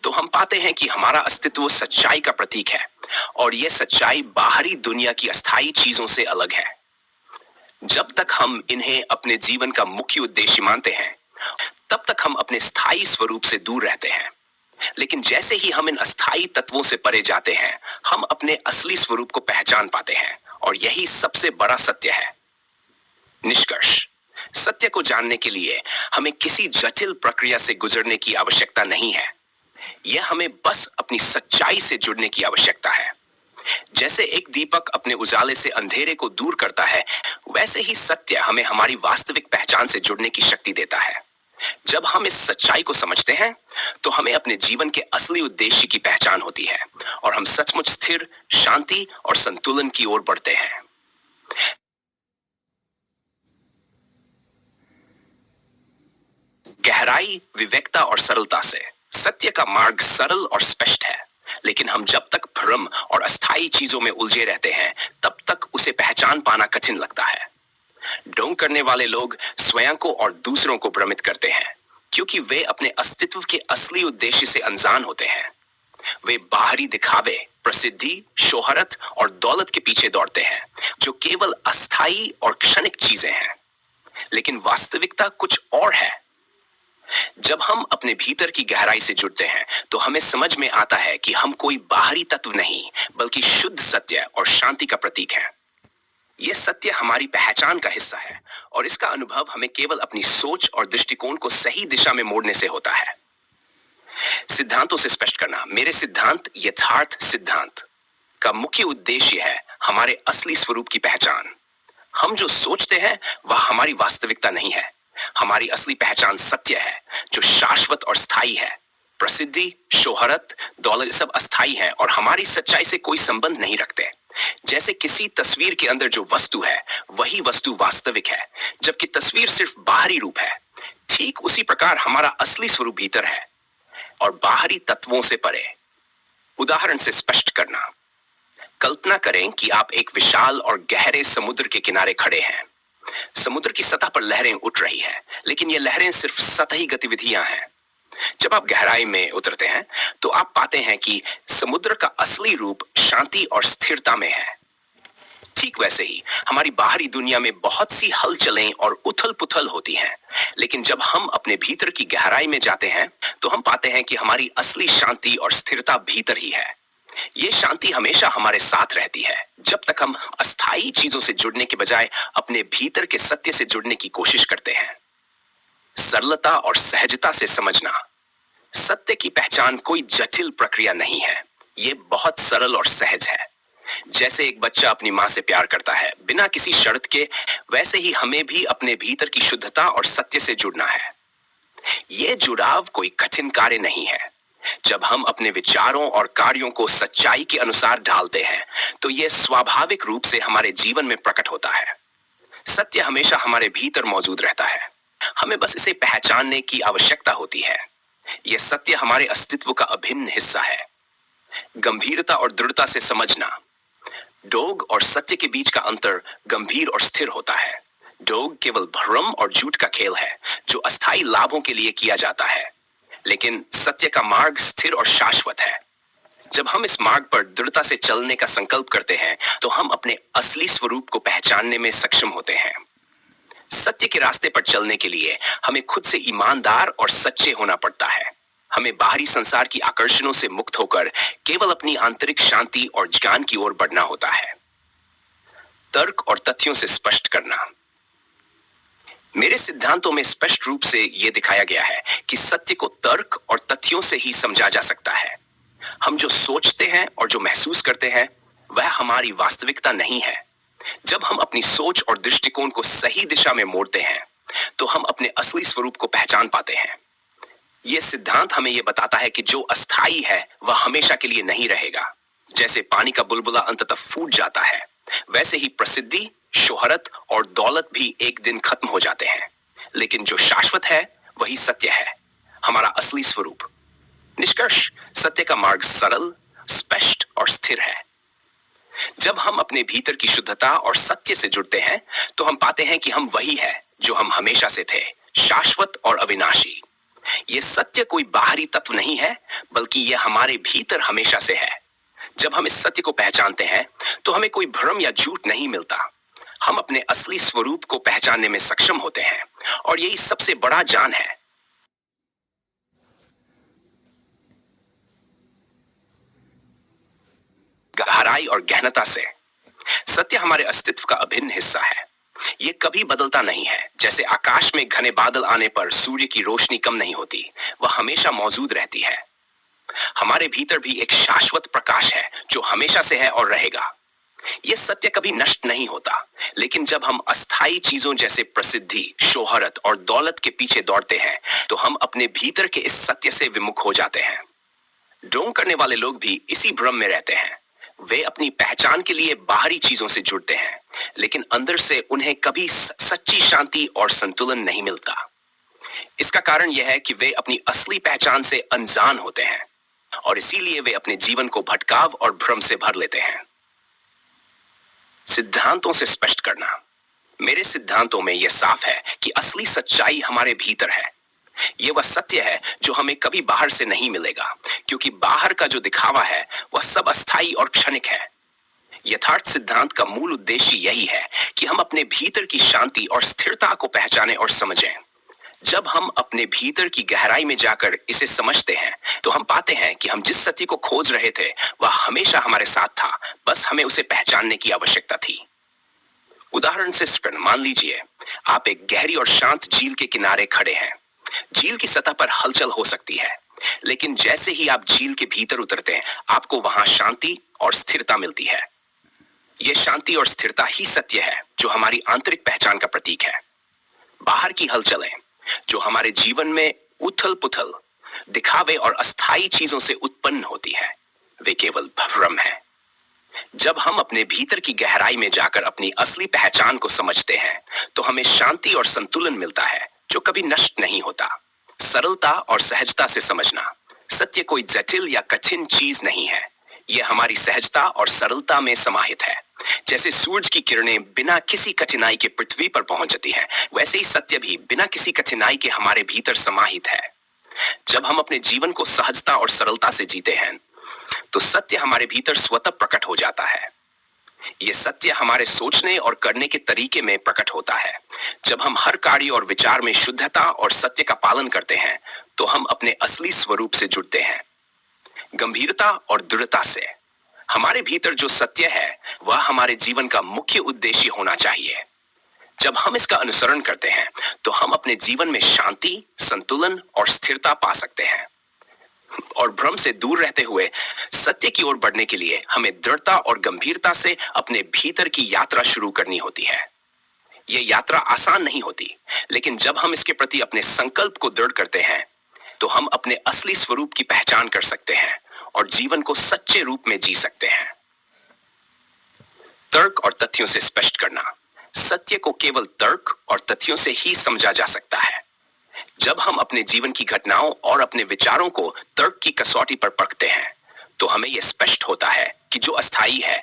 तो हम पाते हैं कि हमारा अस्तित्व सच्चाई का प्रतीक है और यह सच्चाई बाहरी दुनिया की अस्थायी चीजों से अलग है। जब तक हम इन्हें अपने जीवन का मुख्य उद्देश्य मानते हैं तब तक हम अपने स्थायी स्वरूप से दूर रहते हैं। लेकिन जैसे ही हम इन अस्थायी तत्वों से परे जाते हैं हम अपने असली स्वरूप को पहचान पाते हैं और यही सबसे बड़ा सत्य है। निष्कर्ष। सत्य को जानने के लिए हमें किसी जटिल प्रक्रिया से गुजरने की आवश्यकता नहीं है। यह हमें बस अपनी सच्चाई से जुड़ने की आवश्यकता है। जैसे एक दीपक अपने उजाले से अंधेरे को दूर करता है, वैसे ही सत्य हमें हमारी वास्तविक पहचान से जुड़ने की शक्ति देता है। जब हम इस सच्चाई को समझते हैं तो हमें अपने जीवन के असली उद्देश्य की पहचान होती है और हम सचमुच स्थिर, शांति और संतुलन की ओर बढ़ते हैं। गहराई, विवेकता और सरलता से। सत्य का मार्ग सरल और स्पष्ट है, लेकिन हम जब तक भ्रम और अस्थायी चीजों में उलझे रहते हैं तब तक उसे पहचान पाना कठिन लगता है। ढोंग करने वाले लोग स्वयं को और दूसरों को भ्रमित करते हैं क्योंकि वे अपने अस्तित्व के असली उद्देश्य से अनजान होते हैं। वे बाहरी दिखावे, प्रसिद्धि, शोहरत और दौलत के पीछे दौड़ते हैं जो केवल अस्थायी और क्षणिक चीजें हैं। लेकिन वास्तविकता कुछ और है। जब हम अपने भीतर की गहराई से जुड़ते हैं तो हमें समझ में आता है कि हम कोई बाहरी तत्व नहीं बल्कि शुद्ध सत्य और शांति का प्रतीक हैं। यह सत्य हमारी पहचान का हिस्सा है और इसका अनुभव हमें केवल अपनी सोच और दृष्टिकोण को सही दिशा में मोड़ने से होता है। सिद्धांतों से स्पष्ट करना। मेरे सिद्धांत यथार्थ सिद्धांत का मुख्य उद्देश्य है हमारे असली स्वरूप की पहचान। हम जो सोचते हैं वह हमारी वास्तविकता नहीं है। हमारी असली पहचान सत्य है जो शाश्वत और स्थायी है। प्रसिद्धि, शोहरत, दौलत सब अस्थायी हैं और हमारी सच्चाई से कोई संबंध नहीं रखते। जैसे किसी तस्वीर के अंदर जो वस्तु है वही वस्तु वास्तविक है, जबकि तस्वीर सिर्फ बाहरी रूप है। ठीक उसी प्रकार हमारा असली स्वरूप भीतर है और बाहरी तत्वों से परे। उदाहरण से स्पष्ट करना। कल्पना करें कि आप एक विशाल और गहरे समुद्र के किनारे खड़े हैं। समुद्र की सतह पर लहरें उठ रही हैं, लेकिन ये लहरें सिर्फ सतही गतिविधियां हैं। जब आप गहराई में उतरते हैं तो आप पाते हैं कि समुद्र का असली रूप शांति और स्थिरता में है। ठीक वैसे ही हमारी बाहरी दुनिया में बहुत सी हलचलें और उथल-पुथल होती हैं, लेकिन जब हम अपने भीतर की गहराई में जाते हैं तो हम पाते हैं कि हमारी असली शांति और स्थिरता भीतर ही है। ये शांति हमेशा हमारे साथ रहती है जब तक हम अस्थायी चीजों से जुड़ने के बजाय अपने भीतर के सत्य से जुड़ने की कोशिश करते हैं। सरलता और सहजता से समझना। सत्य की पहचान कोई जटिल प्रक्रिया नहीं है, ये बहुत सरल और सहज है। जैसे एक बच्चा अपनी मां से प्यार करता है बिना किसी शर्त के, वैसे ही हमें भी अपने भीतर की शुद्धता और सत्य से जुड़ना है। यह जुड़ाव कोई कठिन कार्य नहीं है। जब हम अपने विचारों और कार्यों को सच्चाई के अनुसार ढालते हैं तो यह स्वाभाविक रूप से हमारे जीवन में प्रकट होता है। सत्य हमेशा हमारे भीतर मौजूद रहता है, हमें बस इसे पहचानने की आवश्यकता होती है। यह सत्य हमारे अस्तित्व का अभिन्न हिस्सा है। गंभीरता और दृढ़ता से समझना। ढोंग और सत्य के बीच का अंतर गंभीर और स्थिर होता है। ढोंग केवल भ्रम और झूठ का खेल है जो अस्थायी लाभों के लिए किया जाता है, लेकिन सत्य का मार्ग स्थिर और शाश्वत है। जब हम इस मार्ग पर दृढ़ता से चलने का संकल्प करते हैं तो हम अपने असली स्वरूप को पहचानने में सक्षम होते हैं। सत्य के रास्ते पर चलने के लिए हमें खुद से ईमानदार और सच्चे होना पड़ता है। हमें बाहरी संसार की आकर्षणों से मुक्त होकर केवल अपनी आंतरिक शांति और ज्ञान की ओर बढ़ना होता है। तर्क और तथ्यों से स्पष्ट करना। मेरे सिद्धांतों में स्पष्ट रूप से यह दिखाया गया है कि सत्य को तर्क और तथ्यों से ही समझा जा सकता है। हम जो सोचते हैं और जो महसूस करते हैं वह हमारी वास्तविकता नहीं है। जब हम अपनी सोच और दृष्टिकोण को सही दिशा में मोड़ते हैं तो हम अपने असली स्वरूप को पहचान पाते हैं। यह सिद्धांत हमें यह बताता है कि जो अस्थाई है वह हमेशा के लिए नहीं रहेगा। जैसे पानी का बुलबुला अंततः फूट जाता है, वैसे ही प्रसिद्धि, शोहरत और दौलत भी एक दिन खत्म हो जाते हैं। लेकिन जो शाश्वत है वही सत्य है, हमारा असली स्वरूप। निष्कर्ष, सत्य का मार्ग सरल, स्पष्ट और स्थिर है। जब हम अपने भीतर की शुद्धता और सत्य से जुड़ते हैं तो हम पाते हैं कि हम वही है जो हम हमेशा से थे, शाश्वत और अविनाशी। यह सत्य कोई बाहरी तत्व नहीं है, बल्कि यह हमारे भीतर हमेशा से है। जब हम इस सत्य को पहचानते हैं तो हमें कोई भ्रम या झूठ नहीं मिलता। हम अपने असली स्वरूप को पहचानने में सक्षम होते हैं और यही सबसे बड़ा ज्ञान है। गहराई और गहनता से। सत्य हमारे अस्तित्व का अभिन्न हिस्सा है। यह कभी बदलता नहीं है। जैसे आकाश में घने बादल आने पर सूर्य की रोशनी कम नहीं होती, वह हमेशा मौजूद रहती है। हमारे भीतर भी एक शाश्वत प्रकाश है जो हमेशा से है और रहेगा। यह सत्य कभी नष्ट नहीं होता। लेकिन जब हम अस्थाई चीजों जैसे प्रसिद्धि, शोहरत और दौलत के पीछे दौड़ते हैं तो हम अपने भीतर के इस सत्य से विमुख हो जाते हैं। ढोंग करने वाले लोग भी इसी भ्रम में रहते हैं। वे अपनी पहचान के लिए बाहरी चीजों से जुड़ते हैं, लेकिन अंदर से उन्हें कभी सच्ची शांति और संतुलन नहीं मिलता। इसका कारण यह है कि वे अपनी असली पहचान से अनजान होते हैं और इसीलिए वे अपने जीवन को भटकाव और भ्रम से भर लेते हैं। सिद्धांतों से स्पष्ट करना। मेरे सिद्धांतों में यह साफ है कि असली सच्चाई हमारे भीतर है। यह वह सत्य है जो हमें कभी बाहर से नहीं मिलेगा, क्योंकि बाहर का जो दिखावा है वह सब अस्थाई और क्षणिक है। यथार्थ सिद्धांत का मूल उद्देश्य यही है कि हम अपने भीतर की शांति और स्थिरता को पहचानें और समझें। जब हम अपने भीतर की गहराई में जाकर इसे समझते हैं तो हम पाते हैं कि हम जिस सत्य को खोज रहे थे वह हमेशा हमारे साथ था, बस हमें उसे पहचानने की आवश्यकता थी। उदाहरण से मान लीजिए आप एक गहरी और शांत झील के किनारे खड़े हैं। झील की सतह पर हलचल हो सकती है, लेकिन जैसे ही आप झील के भीतर उतरते हैं आपको वहां शांति और स्थिरता मिलती है। यह शांति और स्थिरता ही सत्य है जो हमारी आंतरिक पहचान का प्रतीक है। बाहर की हलचलें जो हमारे जीवन में उथल पुथल, दिखावे और अस्थाई चीजों से उत्पन्न होती है, वे केवल भ्रम है। जब हम अपने भीतर की गहराई में जाकर अपनी असली पहचान को समझते हैं तो हमें शांति और संतुलन मिलता है जो कभी नष्ट नहीं होता। सरलता और सहजता से समझना। सत्य कोई जटिल या कठिन चीज नहीं है, यह हमारी सहजता और सरलता में समाहित है। जैसे सूरज की किरणें बिना किसी कठिनाई के पृथ्वी पर पहुंच जाती हैं, वैसे ही सत्य भी बिना किसी कठिनाई के हमारे भीतर समाहित है। जब हम अपने जीवन को सहजता और सरलता से जीते हैं तो सत्य हमारे भीतर स्वतः प्रकट हो जाता है। यह सत्य हमारे सोचने और करने के तरीके में प्रकट होता है। जब हम हर कार्य और विचार में शुद्धता और सत्य का पालन करते हैं तो हम अपने असली स्वरूप से जुड़ते हैं, गंभीरता और दृढ़ता से। हमारे भीतर जो सत्य है वह हमारे जीवन का मुख्य उद्देश्य होना चाहिए। जब हम इसका अनुसरण करते हैं तो हम अपने जीवन में शांति, संतुलन और स्थिरता पा सकते हैं। और भ्रम से दूर रहते हुए सत्य की ओर बढ़ने के लिए हमें दृढ़ता और गंभीरता से अपने भीतर की यात्रा शुरू करनी होती है। यह यात्रा आसान नहीं होती, लेकिन जब हम इसके प्रति अपने संकल्प को दृढ़ करते हैं तो हम अपने असली स्वरूप की पहचान कर सकते हैं और जीवन को सच्चे रूप में जी सकते हैं। तर्क और तथ्यों से स्पष्ट करना। सत्य को केवल तर्क और तथ्यों से ही समझा जा सकता है। जब हम अपने जीवन की घटनाओं और अपने विचारों को तर्क की कसौटी पर परखते हैं तो हमें यह स्पष्ट होता है कि जो अस्थाई है